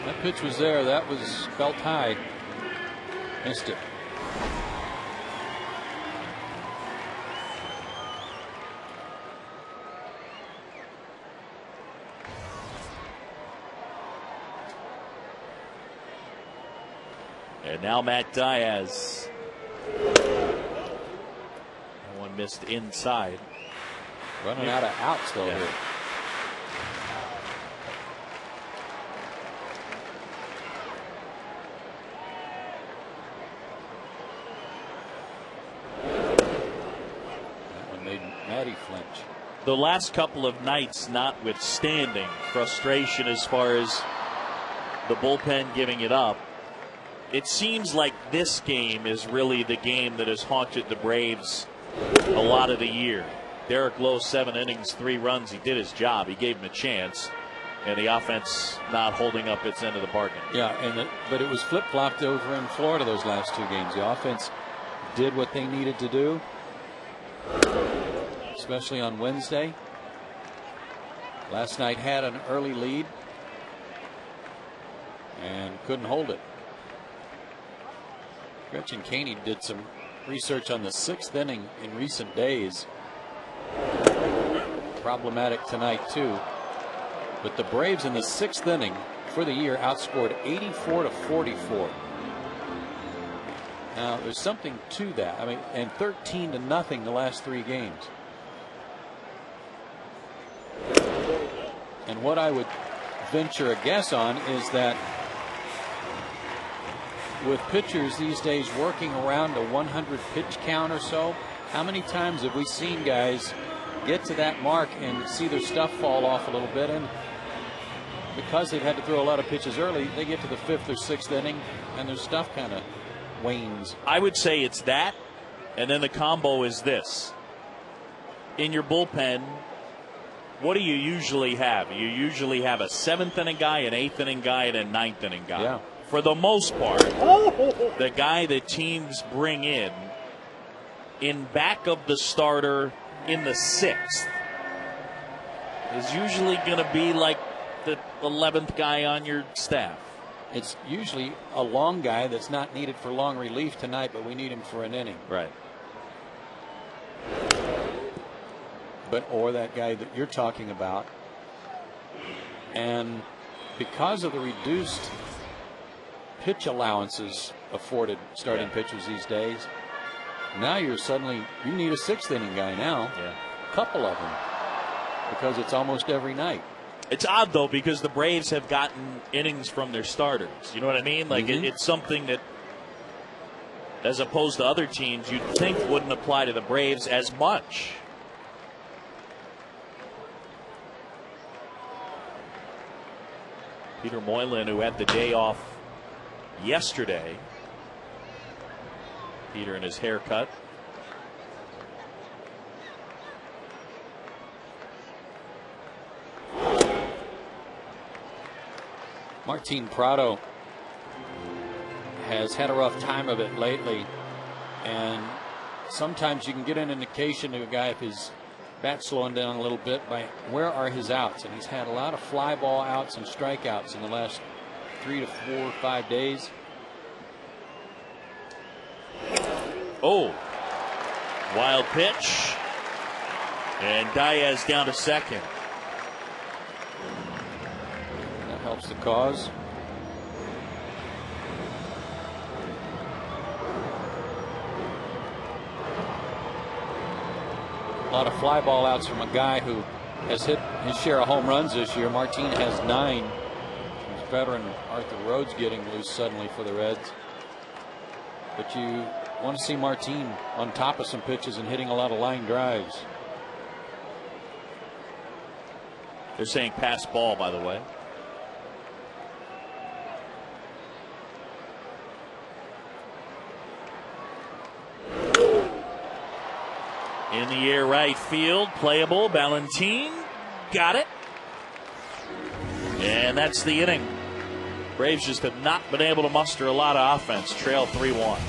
That pitch was there. That was belt high. Missed it. And now Matt Diaz. That one missed inside. Running out of outs though here. That one made Matty flinch. The last couple of nights notwithstanding, frustration as far as the bullpen giving it up, it seems like this game is really the game that has haunted the Braves a lot of the year. Derek Lowe, 7 innings, 3 runs. He did his job. He gave him a chance. And the offense not holding up its end of the bargain. Yeah, but it was flip-flopped over in Florida those last 2 games. The offense did what they needed to do, especially on Wednesday. Last night had an early lead and couldn't hold it. Gretchen Caney did some research on the 6th inning in recent days. Problematic tonight too. But the Braves in the 6th inning for the year outscored 84-44. Now there's something to that. I mean, and 13-0 the last 3 games. And what I would venture a guess on is that with pitchers these days working around a 100 pitch count or so, how many times have we seen guys get to that mark and see their stuff fall off a little bit, and because they've had to throw a lot of pitches early, they get to the 5th or 6th inning and their stuff kind of wanes. I would say it's that, and then the combo is this. In your bullpen, what do you usually have? You usually have a 7th inning guy, an 8th inning guy, and a 9th inning guy. Yeah. For the most part, the guy that teams bring in back of the starter in the 6th is usually going to be like the 11th guy on your staff. It's usually a long guy that's not needed for long relief tonight, but we need him for an inning. Right. Or that guy that you're talking about. And because of the reduced pitch allowances afforded starting pitchers these days, now you need a 6th inning guy now. Yeah. A couple of them, because it's almost every night. It's odd though, because the Braves have gotten innings from their starters. You know what I mean? Like it's something that, as opposed to other teams, you'd think wouldn't apply to the Braves as much. Peter Moylan, who had the day off yesterday. Peter and his haircut. Martin Prado has had a rough time of it lately, and sometimes you can get an indication to a guy if his bat slowing down a little bit by where are his outs, and he's had a lot of fly ball outs and strikeouts in the last 3 to 4 or 5 days. Oh, wild pitch, and Diaz down to second. That helps the cause. A lot of fly ball outs from a guy who has hit his share of home runs this year. Martin has 9. His veteran Arthur Rhodes getting loose suddenly for the Reds. But you want to see Martin on top of some pitches and hitting a lot of line drives. They're saying pass ball, by the way. In the air right field, playable. Valentin got it. And that's the inning. Braves just have not been able to muster a lot of offense. Trail 3-1.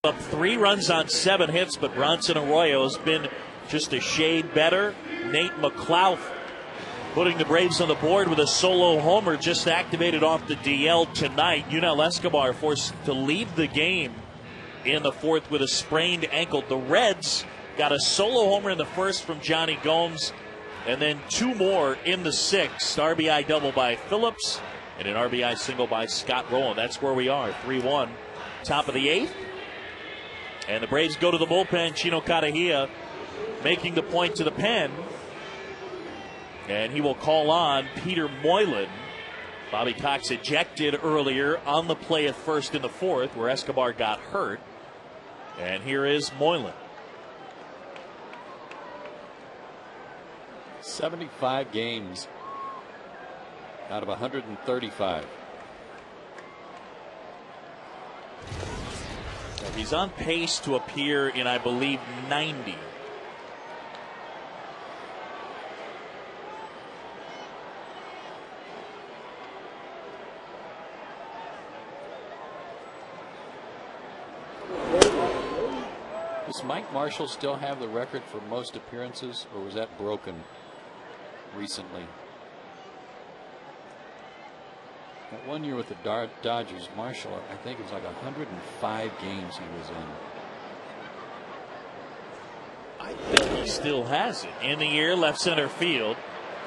Up 3 runs on 7 hits, but Bronson Arroyo has been just a shade better. Nate McLouth putting the Braves on the board with a solo homer, just activated off the DL tonight. Yunel Escobar forced to leave the game in the 4th with a sprained ankle. The Reds got a solo homer in the 1st from Johnny Gomes, and then 2 more in the 6th. RBI double by Phillips and an RBI single by Scott Rowland. That's where we are, 3-1, top of the 8th. And the Braves go to the bullpen. Chino Cadejia making the point to the pen. And he will call on Peter Moylan. Bobby Cox ejected earlier on the play at first in the 4th where Escobar got hurt. And here is Moylan. 75 games out of 135. He's on pace to appear in, I believe, 90. Does Mike Marshall still have the record for most appearances, or was that broken recently? That one year with the Dodgers, Marshall, I think it was like 105 games he was in. I think he still has it. In the air, left center field.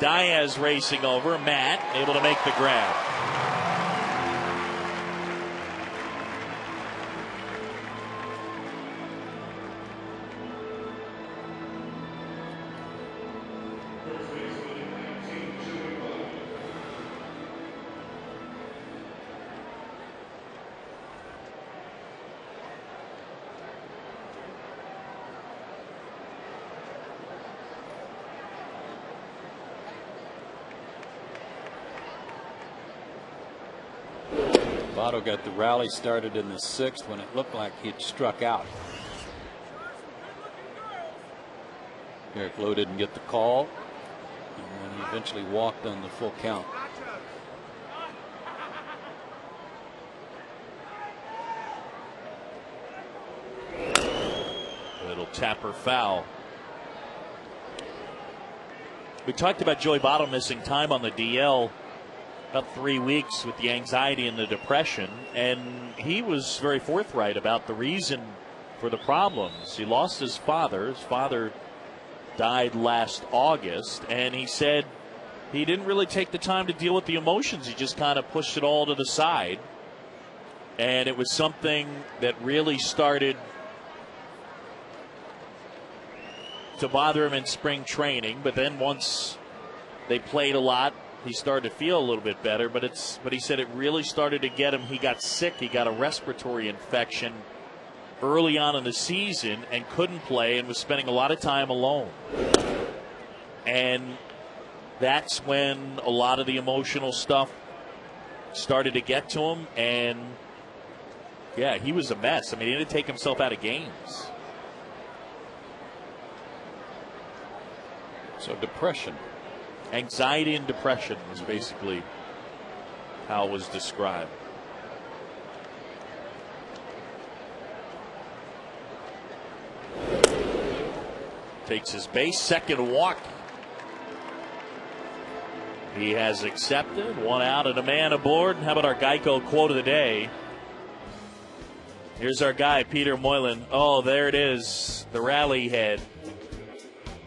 Diaz racing over. Matt able to make the grab. Votto got the rally started in the 6th when it looked like he'd struck out. Eric Lowe didn't get the call, and then he eventually walked on the full count. Little tapper foul. We talked about Joey Votto missing time on the DL, about 3 weeks with the anxiety and the depression, and he was very forthright about the reason for the problems. He lost his father. His father died last August, and he said he didn't really take the time to deal with the emotions. He just kind of pushed it all to the side, and it was something that really started to bother him in spring training. But then once they played a lot, he started to feel a little bit better. But he said it really started to get him. He got sick. He got a respiratory infection early on in the season and couldn't play and was spending a lot of time alone. And that's when a lot of the emotional stuff started to get to him. And yeah, he was a mess. I mean, he didn't take himself out of games. So depression. Anxiety and depression was basically how it was described. Takes his base, second walk. He has accepted. 1 out and a man aboard. How about our Geico quote of the day? Here's our guy, Peter Moylan. Oh, there it is, the rally head.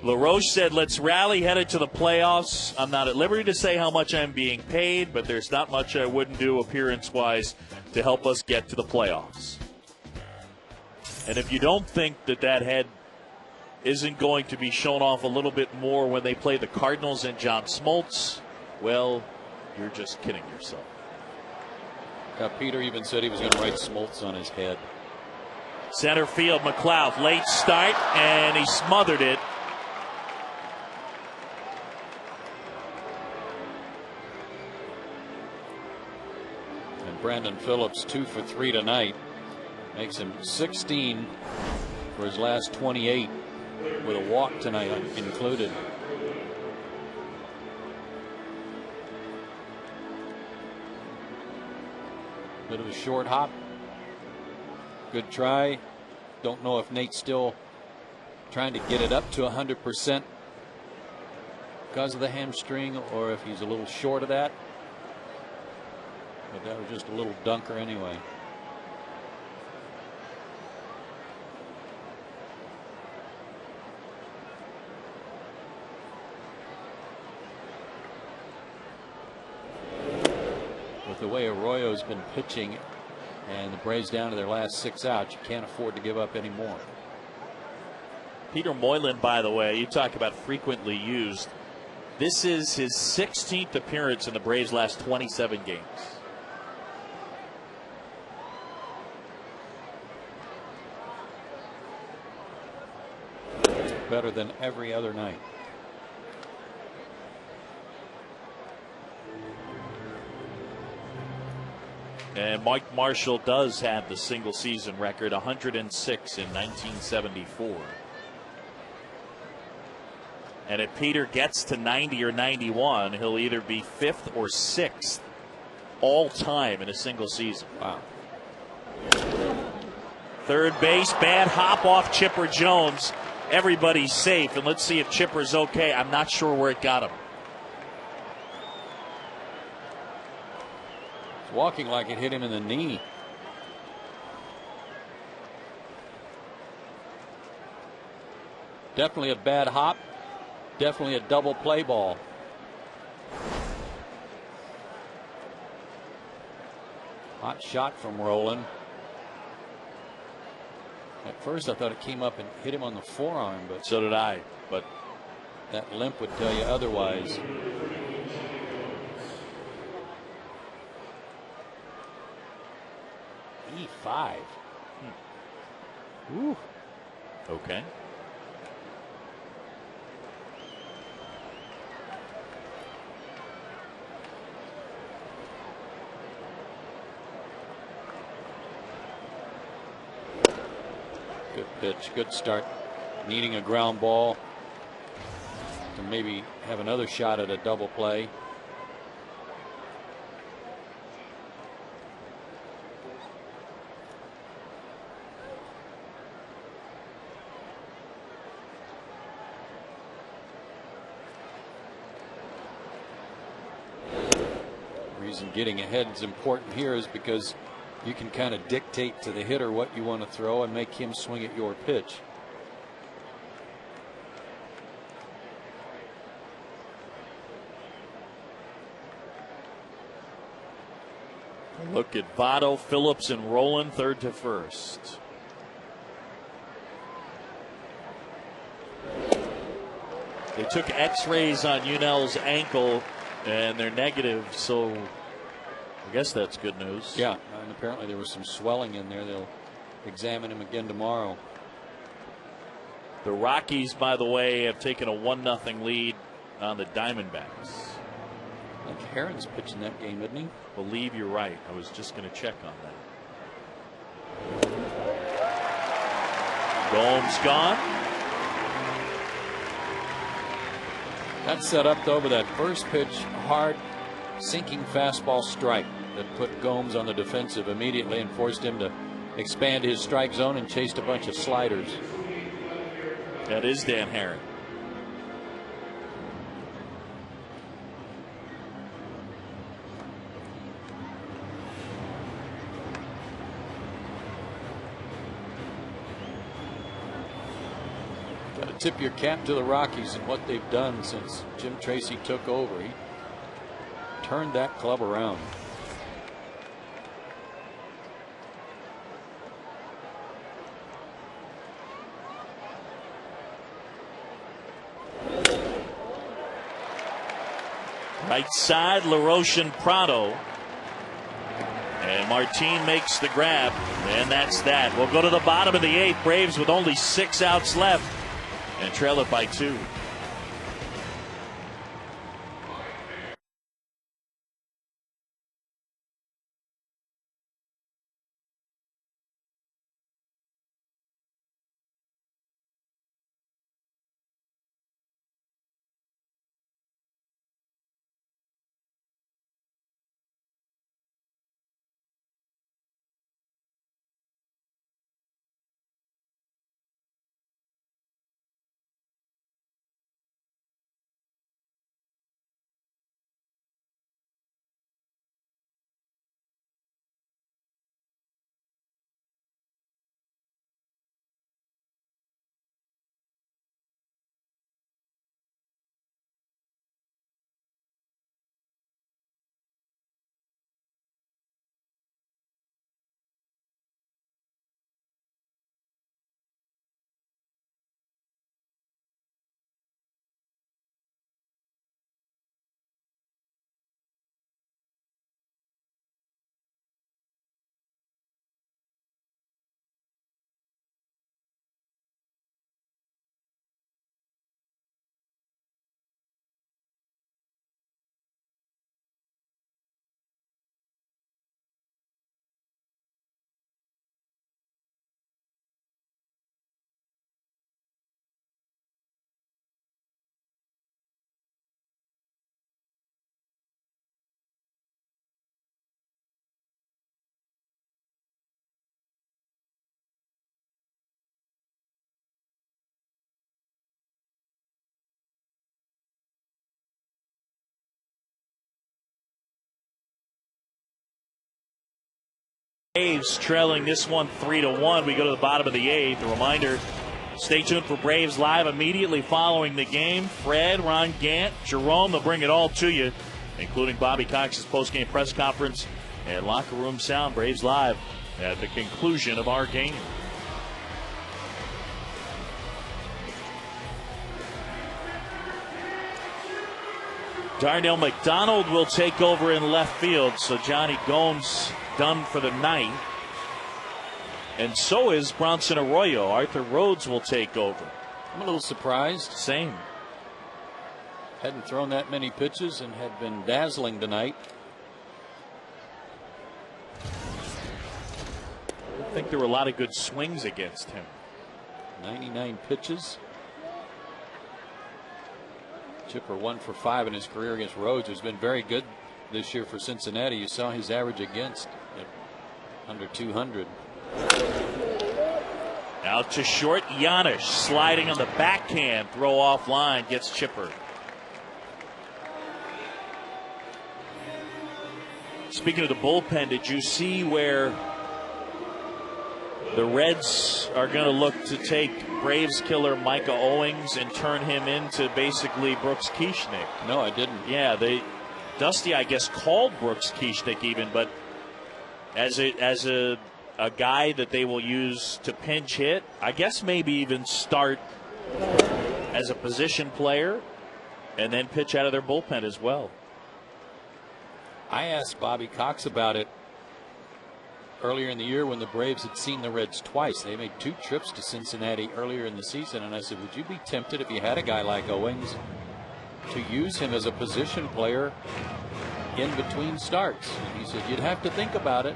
LaRoche said, let's rally headed to the playoffs. I'm not at liberty to say how much I'm being paid, but there's not much I wouldn't do appearance-wise to help us get to the playoffs. And if you don't think that head isn't going to be shown off a little bit more when they play the Cardinals and John Smoltz, well, you're just kidding yourself. Peter even said he was going to write Smoltz on his head. Center field, McLeod, late start, and he smothered it. And Brandon Phillips 2 for 3 tonight. Makes him 16 for his last 28, with a walk tonight included. Bit of a short hop. Good try. Don't know if Nate's still trying to get it up to 100% because of the hamstring, or if he's a little short of that. But that was just a little dunker anyway. With the way Arroyo's been pitching and the Braves down to their last 6 outs, you can't afford to give up any more. Peter Moylan, by the way, you talk about frequently used. This is his 16th appearance in the Braves' last 27 games. Better than every other night. And Mike Marshall does have the single season record, 106 in 1974. And if Peter gets to 90 or 91, he'll either be 5th or 6th all time in a single season. Wow. Third base, bad hop off Chipper Jones. Everybody's safe, and let's see if Chipper's okay. I'm not sure where it got him. It's walking like it hit him in the knee. Definitely a bad hop. Definitely a double play ball. Hot shot from Roland. At first I thought it came up and hit him on the forearm, but so did I. But that limp would tell you otherwise. E5. Ooh. Okay. Good pitch, good start. Needing a ground ball to maybe have another shot at a double play. The reason getting ahead is important here is because you can kind of dictate to the hitter what you want to throw and make him swing at your pitch. Look at Votto, Phillips, and Rowland, third to first. They took X-rays on Unell's ankle, and they're negative, so I guess that's good news. Yeah, and apparently there was some swelling in there. They'll examine him again tomorrow. The Rockies, by the way, have taken a 1-0 lead on the Diamondbacks. I think Herron's pitching that game, isn't he? Believe you're right. I was just going to check on that. Gomes gone. That's set up though with that first pitch, hard sinking fastball strike that put Gomes on the defensive immediately and forced him to expand his strike zone and chased a bunch of sliders. That is Dan Herron. Got to tip your cap to the Rockies and what they've done since Jim Tracy took over. He turned that club around. Right side, LaRoche and Prado. And Martin makes the grab, and that's that. We'll go to the bottom of the 8th. Braves with only 6 outs left and trail it by 2. Braves trailing this one 3-1. We go to the bottom of the 8th. A reminder, stay tuned for Braves Live immediately following the game. Fred, Ron Gant, Jerome, they'll bring it all to you, including Bobby Cox's post-game press conference and locker room sound. Braves Live at the conclusion of our game. Darnell McDonald will take over in left field, so Johnny Gomes done for the night. And so is Bronson Arroyo. Arthur Rhodes will take over. I'm a little surprised. Same. Hadn't thrown that many pitches and had been dazzling tonight. I think there were a lot of good swings against him. 99 pitches. Chipper 1 for 5 in his career against Rhodes, who's been very good this year for Cincinnati. You saw his average against at under 200. Out to short, Giannis sliding on the backhand, throw off line, gets Chipper. Speaking of the bullpen, did you see where the Reds are going to look to take Braves killer Micah Owings and turn him into basically Brooks Kieschnick? No, I didn't. Yeah, Dusty, I guess, called Brooks Kieschnick even, but as a guy that they will use to pinch hit, I guess maybe even start as a position player and then pitch out of their bullpen as well. I asked Bobby Cox about it earlier in the year when the Braves had seen the Reds twice. They made 2 trips to Cincinnati earlier in the season, and I said, would you be tempted if you had a guy like Owings to use him as a position player in between starts? And he said, you'd have to think about it.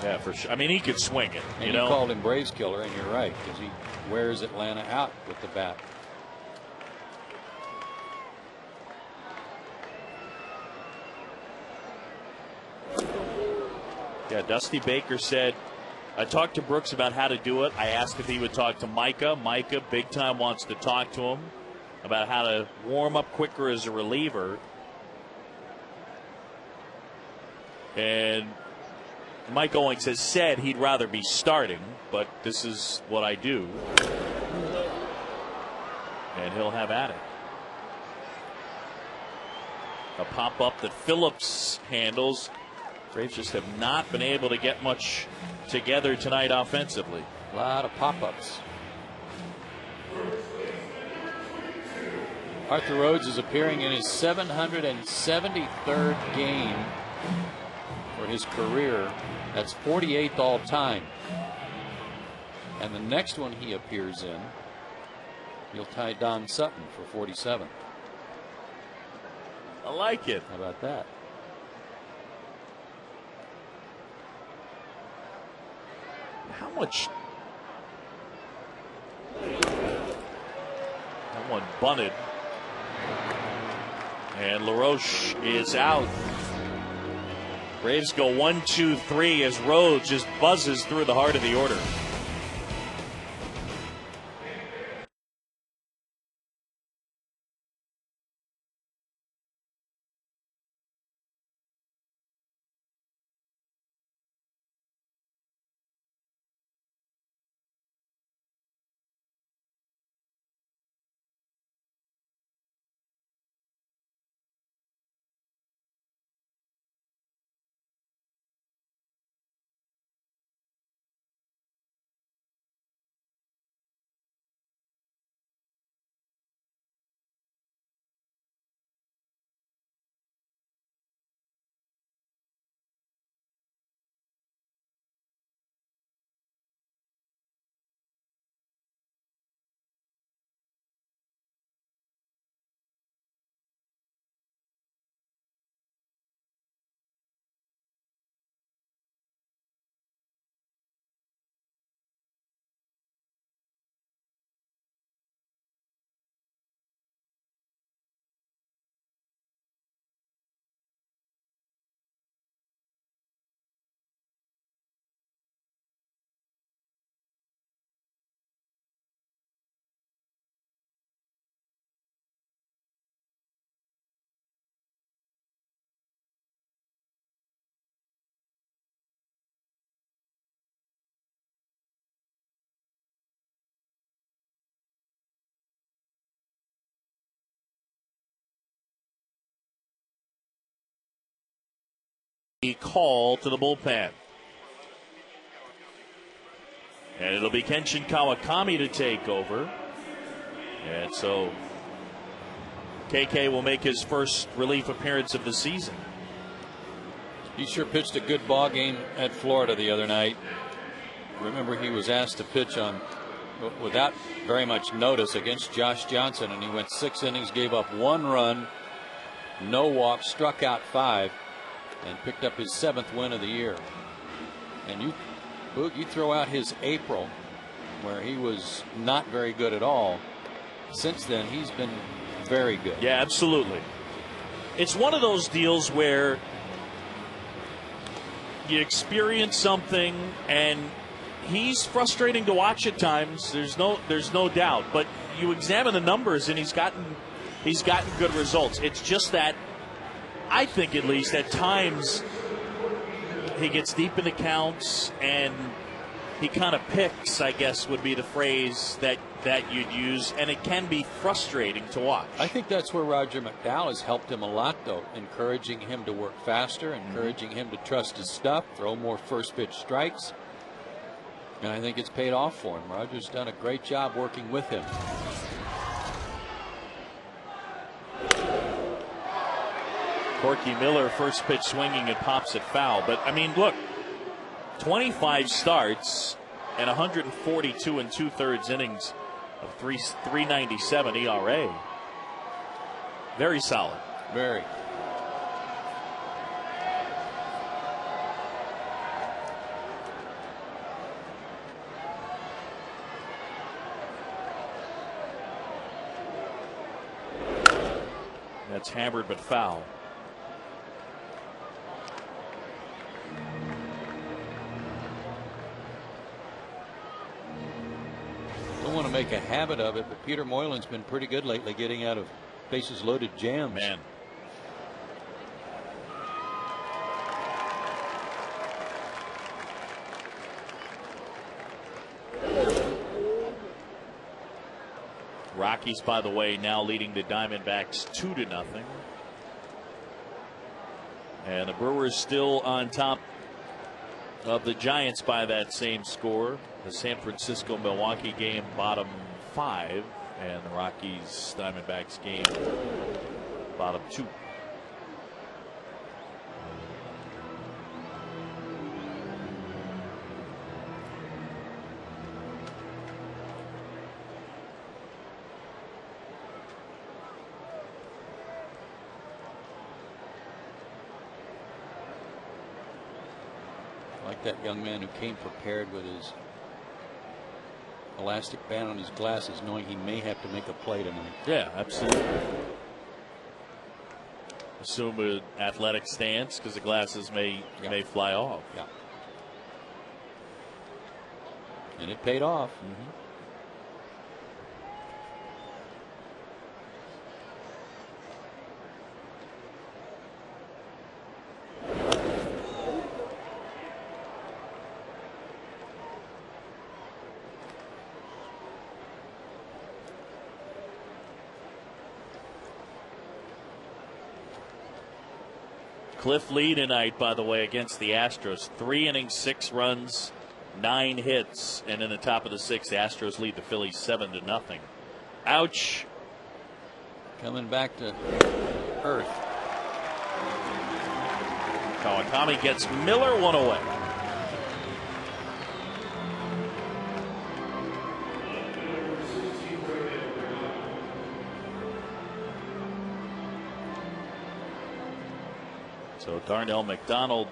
Yeah, for sure. I mean, he could swing it. And you called him Braves killer, and you're right, because he wears Atlanta out with the bat. Yeah, Dusty Baker said, I talked to Brooks about how to do it. I asked if he would talk to Micah. Micah, big time, wants to talk to him about how to warm up quicker as a reliever. And Mike Owings has said he'd rather be starting, but this is what I do. And he'll have at it. A pop-up that Phillips handles. Braves just have not been able to get much together tonight offensively. A lot of pop-ups. Arthur Rhodes is appearing in his 773rd game for his career. That's 48th all time. And the next one he appears in, he'll tie Don Sutton for 47. I like it. How about that? How much? That one bunted. And LaRoche is out. Braves go 1-2-3 as Rhodes just buzzes through the heart of the order. Call to the bullpen. And it'll be Kenshin Kawakami to take over. And so KK will make his first relief appearance of the season. He sure pitched a good ball game at Florida the other night. Remember, he was asked to pitch on without very much notice against Josh Johnson, and he went 6 innings, gave up 1 run, no walks, struck out 5, and picked up his 7th win of the year. And you throw out his April, where he was not very good at all. Since then, he's been very good. Yeah, absolutely. It's one of those deals where you experience something, and he's frustrating to watch at times. There's no doubt. But you examine the numbers, and he's gotten good results. It's just that I think, at least at times, he gets deep into counts and he kind of picks, I guess would be the phrase that you'd use, and it can be frustrating to watch. I think that's where Roger McDowell has helped him a lot, though, encouraging him to work faster, encouraging him to trust his stuff, throw more first pitch strikes. And I think it's paid off for him. Roger's done a great job working with him. Corky Miller, first pitch swinging and pops it foul. But, I mean, look, 25 starts and 142 and 2/3 innings of 3.97 ERA. Very solid. Very. That's hammered but foul. Don't want to make a habit of it, but Peter Moylan's been pretty good lately getting out of bases loaded jams. Man. Rockies, by the way, now leading the Diamondbacks 2-0. And the Brewers still on top of the Giants by that same score. The San Francisco-Milwaukee game, bottom 5, and the Rockies-Diamondbacks game, bottom 2. Like that young man who came prepared with his elastic band on his glasses, knowing he may have to make a play tonight. Yeah, absolutely. Assume an athletic stance because the glasses may fly off. Yeah. And it paid off. Cliff Lee tonight, by the way, against the Astros. 3 innings, 6 runs, 9 hits, and in the top of the 6th, the Astros lead the Phillies 7-0. Ouch. Coming back to earth. Kawakami gets Miller one away. So Darnell McDonald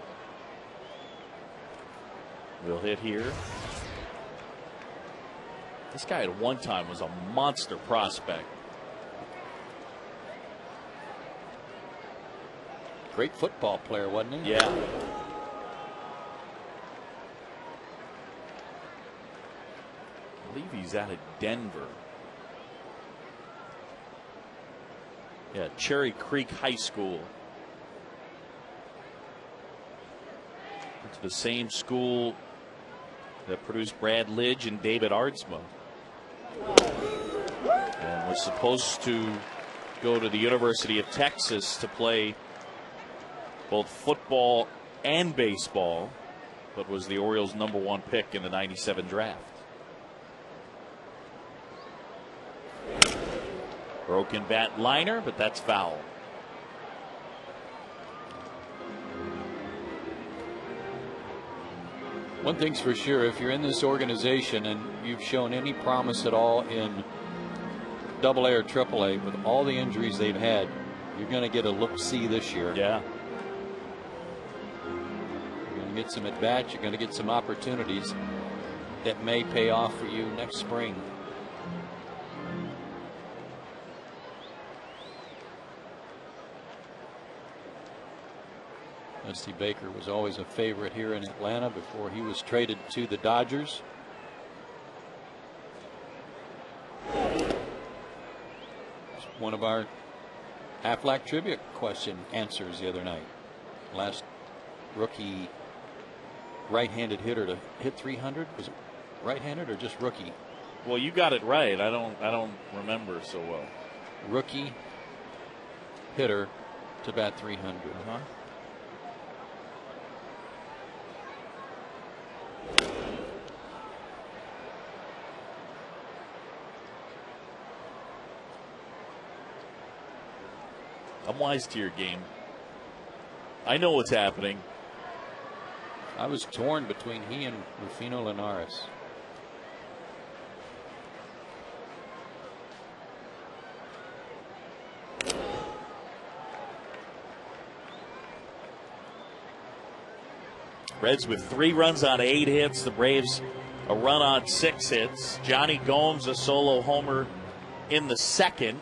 will hit here. This guy at one time was a monster prospect. Great football player, wasn't he? Yeah. I believe he's out of Denver. Yeah, Cherry Creek High School. Went to the same school that produced Brad Lidge and David Ardsma. And was supposed to go to the University of Texas to play both football and baseball, but was the Orioles' #1 pick in the '97 draft. Broken bat liner, but that's foul. One thing's for sure, if you're in this organization and you've shown any promise at all in AA or AAA, with all the injuries they've had, you're going to get a look-see this year. Yeah. You're going to get some at-bats. You're going to get some opportunities. that may pay off for you next spring. Dusty Baker was always a favorite here in Atlanta before he was traded to the Dodgers. One of our Aflac trivia question answers the other night. Last rookie right-handed hitter to hit 300. Was it right-handed or just rookie? Well, you got it right. I don't remember so well. Rookie hitter to bat 300. I'm wise to your game. I know what's happening. I was torn between he and Rufino Linares. Reds with 3 runs on 8 hits. The Braves a run on 6 hits. Johnny Gomes a solo homer in the second.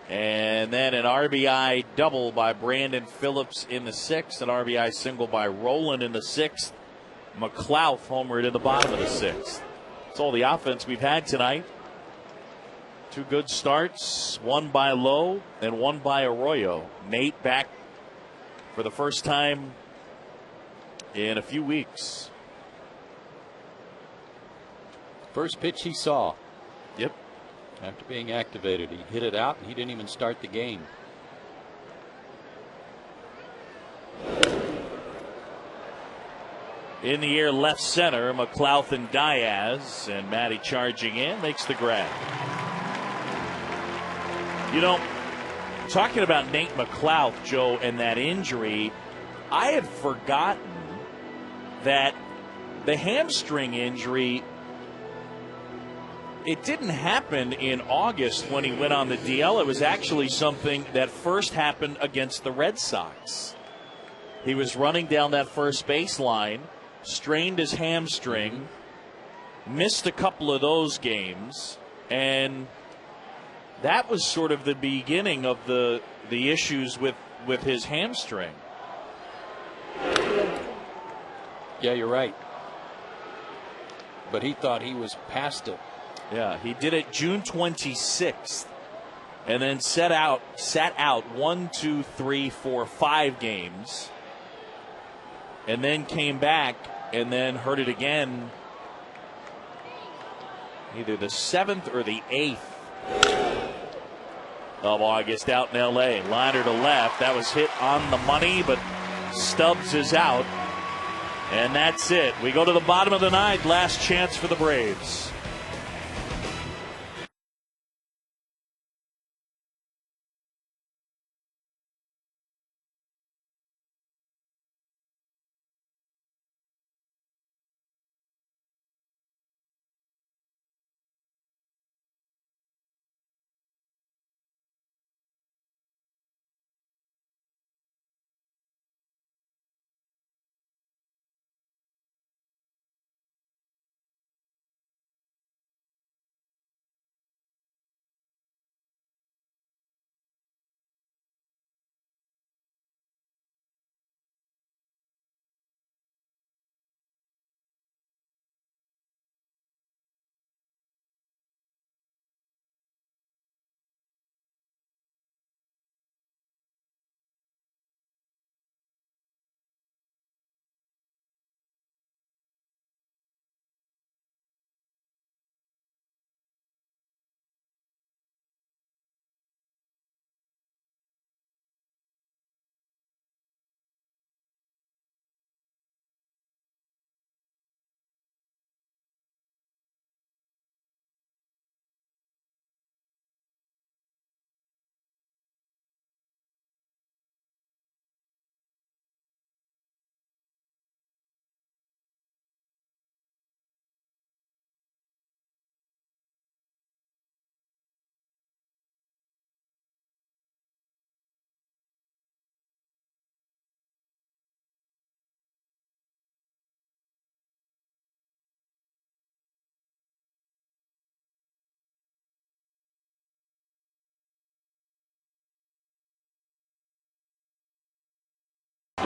And then an RBI double by Brandon Phillips in the 6th. An RBI single by Roland in the 6th. McLouth homered in the bottom of the 6th. That's all the offense we've had tonight. 2 good starts, 1 by Lowe and 1 by Arroyo. Nate back for the first time in a few weeks. First pitch he saw. Yep. After being activated, he hit it out and he didn't even start the game. In the air left center, McLouth and Diaz, and Matty charging in makes the grab. You know, talking about Nate McLouth, Joe, and that injury, I had forgotten that the hamstring injury, it didn't happen in August when he went on the DL. It was actually something that first happened against the Red Sox. He was running down that first baseline, strained his hamstring, missed a couple of those games, and that was sort of the beginning of the issues with his hamstring. Yeah, you're right. But he thought he was past it. Yeah, he did it June 26th, and then sat out 1, 2, 3, 4, 5 games, and then came back and then hurt it again either the 7th or the 8th of August out in L.A. Liner to left. That was hit on the money, but Stubbs is out, and that's it. We go to the bottom of the 9th. Last chance for the Braves.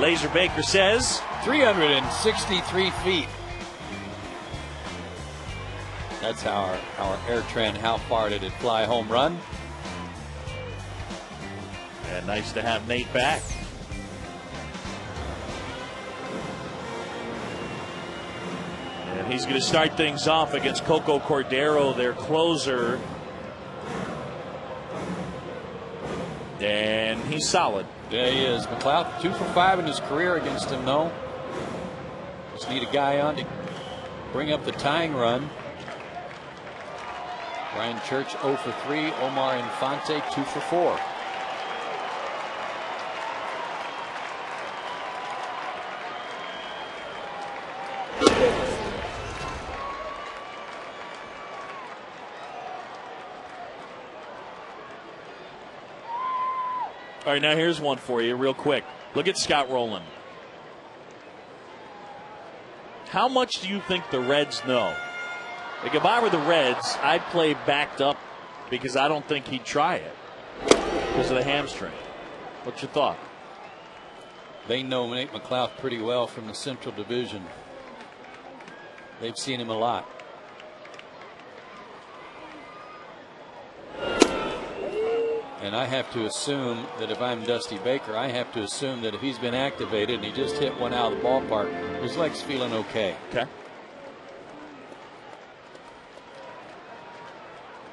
Laser Baker says 363 feet. That's our air trend. How far did it fly? Home run. And nice to have Nate back. And he's going to start things off against Coco Cordero, their closer. And he's solid. Yeah, he is. McLeod 2 for 5 in his career against him, though. Just need a guy on to bring up the tying run. Brian Church 0 for 3. Omar Infante 2 for 4. All right, now here's one for you real quick. Look at Scott Rowland. How much do you think the Reds know? Like, if I were the Reds, I'd play backed up because I don't think he'd try it because of the hamstring. What's your thought? They know Nate McLeod pretty well from the Central Division. They've seen him a lot. And I have to assume that if I'm Dusty Baker, I have to assume that if he's been activated and he just hit one out of the ballpark, his leg's feeling okay. Okay.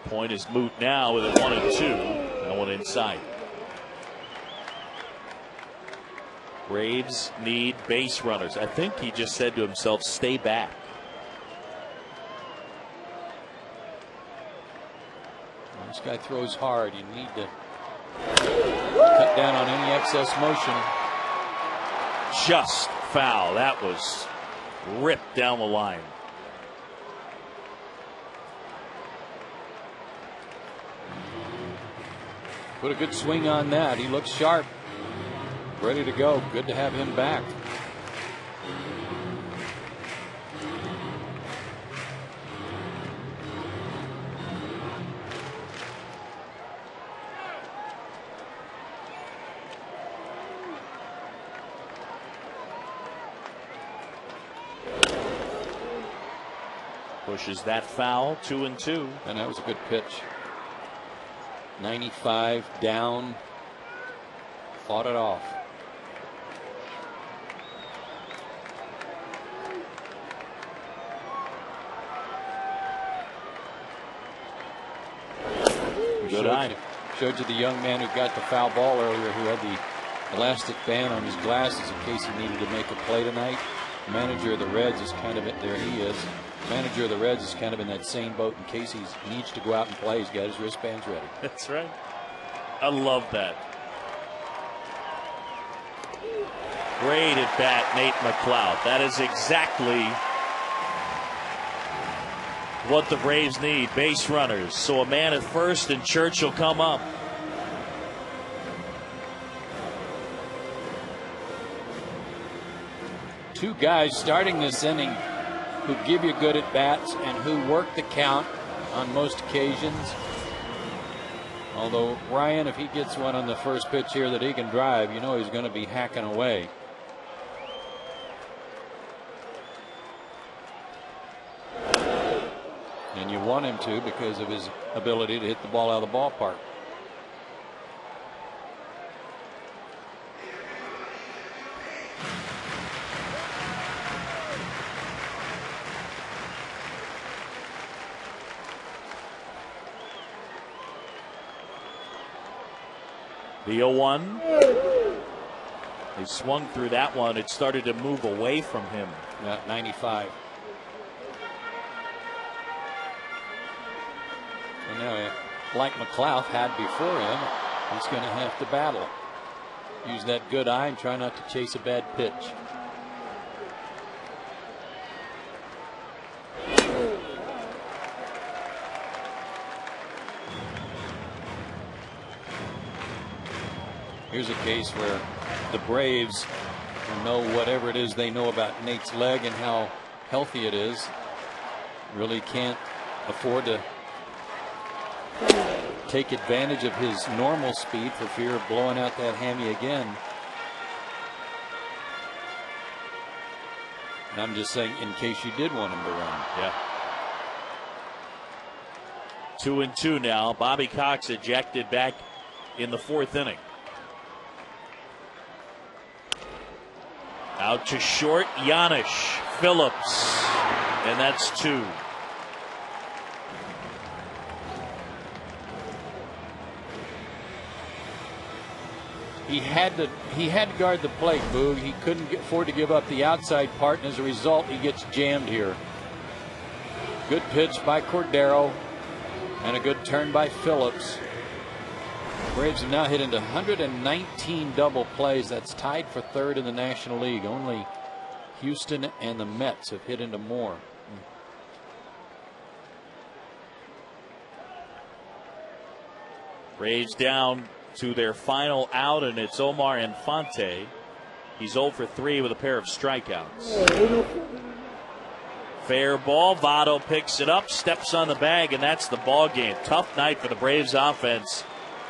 Point is moot now with a 1-2. No one inside. Braves need base runners. I think he just said to himself, stay back. This guy throws hard. You need to cut down on any excess motion. Just foul. That was ripped down the line. Put a good swing on that. He looks sharp. Ready to go. Good to have him back. Pushes that foul, 2-2. And that was a good pitch. 95 down. Fought it off. Good eye. Showed you the young man who got the foul ball earlier, who had the elastic band on his glasses in case he needed to make a play tonight. Manager of the Reds is kind of there. He is. Manager of the Reds is kind of in that same boat in case he needs to go out and play. He's got his wristbands ready. That's right. I love that. Great at bat, Nate McLeod. That is exactly what the Braves need, base runners. So a man at first and Church will come up. Two guys starting this inning who give you good at bats and who work the count on most occasions. Although Ryan, if he gets one on the first pitch here that he can drive, you know he's going to be hacking away. And you want him to because of his ability to hit the ball out of the ballpark. The 0-1. He swung through that one. It started to move away from him. Yeah, 95. And now, like McLeod had before him, he's going to have to battle. Use that good eye and try not to chase a bad pitch. Here's a case where the Braves know whatever it is they know about Nate's leg and how healthy it is. Really can't afford to take advantage of his normal speed for fear of blowing out that hammy again. And I'm just saying, in case you did want him to run. Yeah. 2-2 now. Bobby Cox ejected back in the 4th inning. Out to short, Janish, Phillips, and that's 2. He had to guard the plate, Boog. He couldn't afford to give up the outside part, and as a result, he gets jammed here. Good pitch by Cordero, and a good turn by Phillips. Braves have now hit into 119 double plays. That's tied for 3rd in the National League. Only Houston and the Mets have hit into more. Braves down to their final out, and it's Omar Infante. He's 0 for 3 with a pair of strikeouts. Fair ball. Votto picks it up, steps on the bag, and that's the ball game. Tough night for the Braves offense.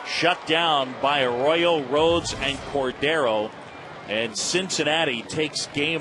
Shut down by Arroyo, Rhodes, and Cordero. And Cincinnati takes game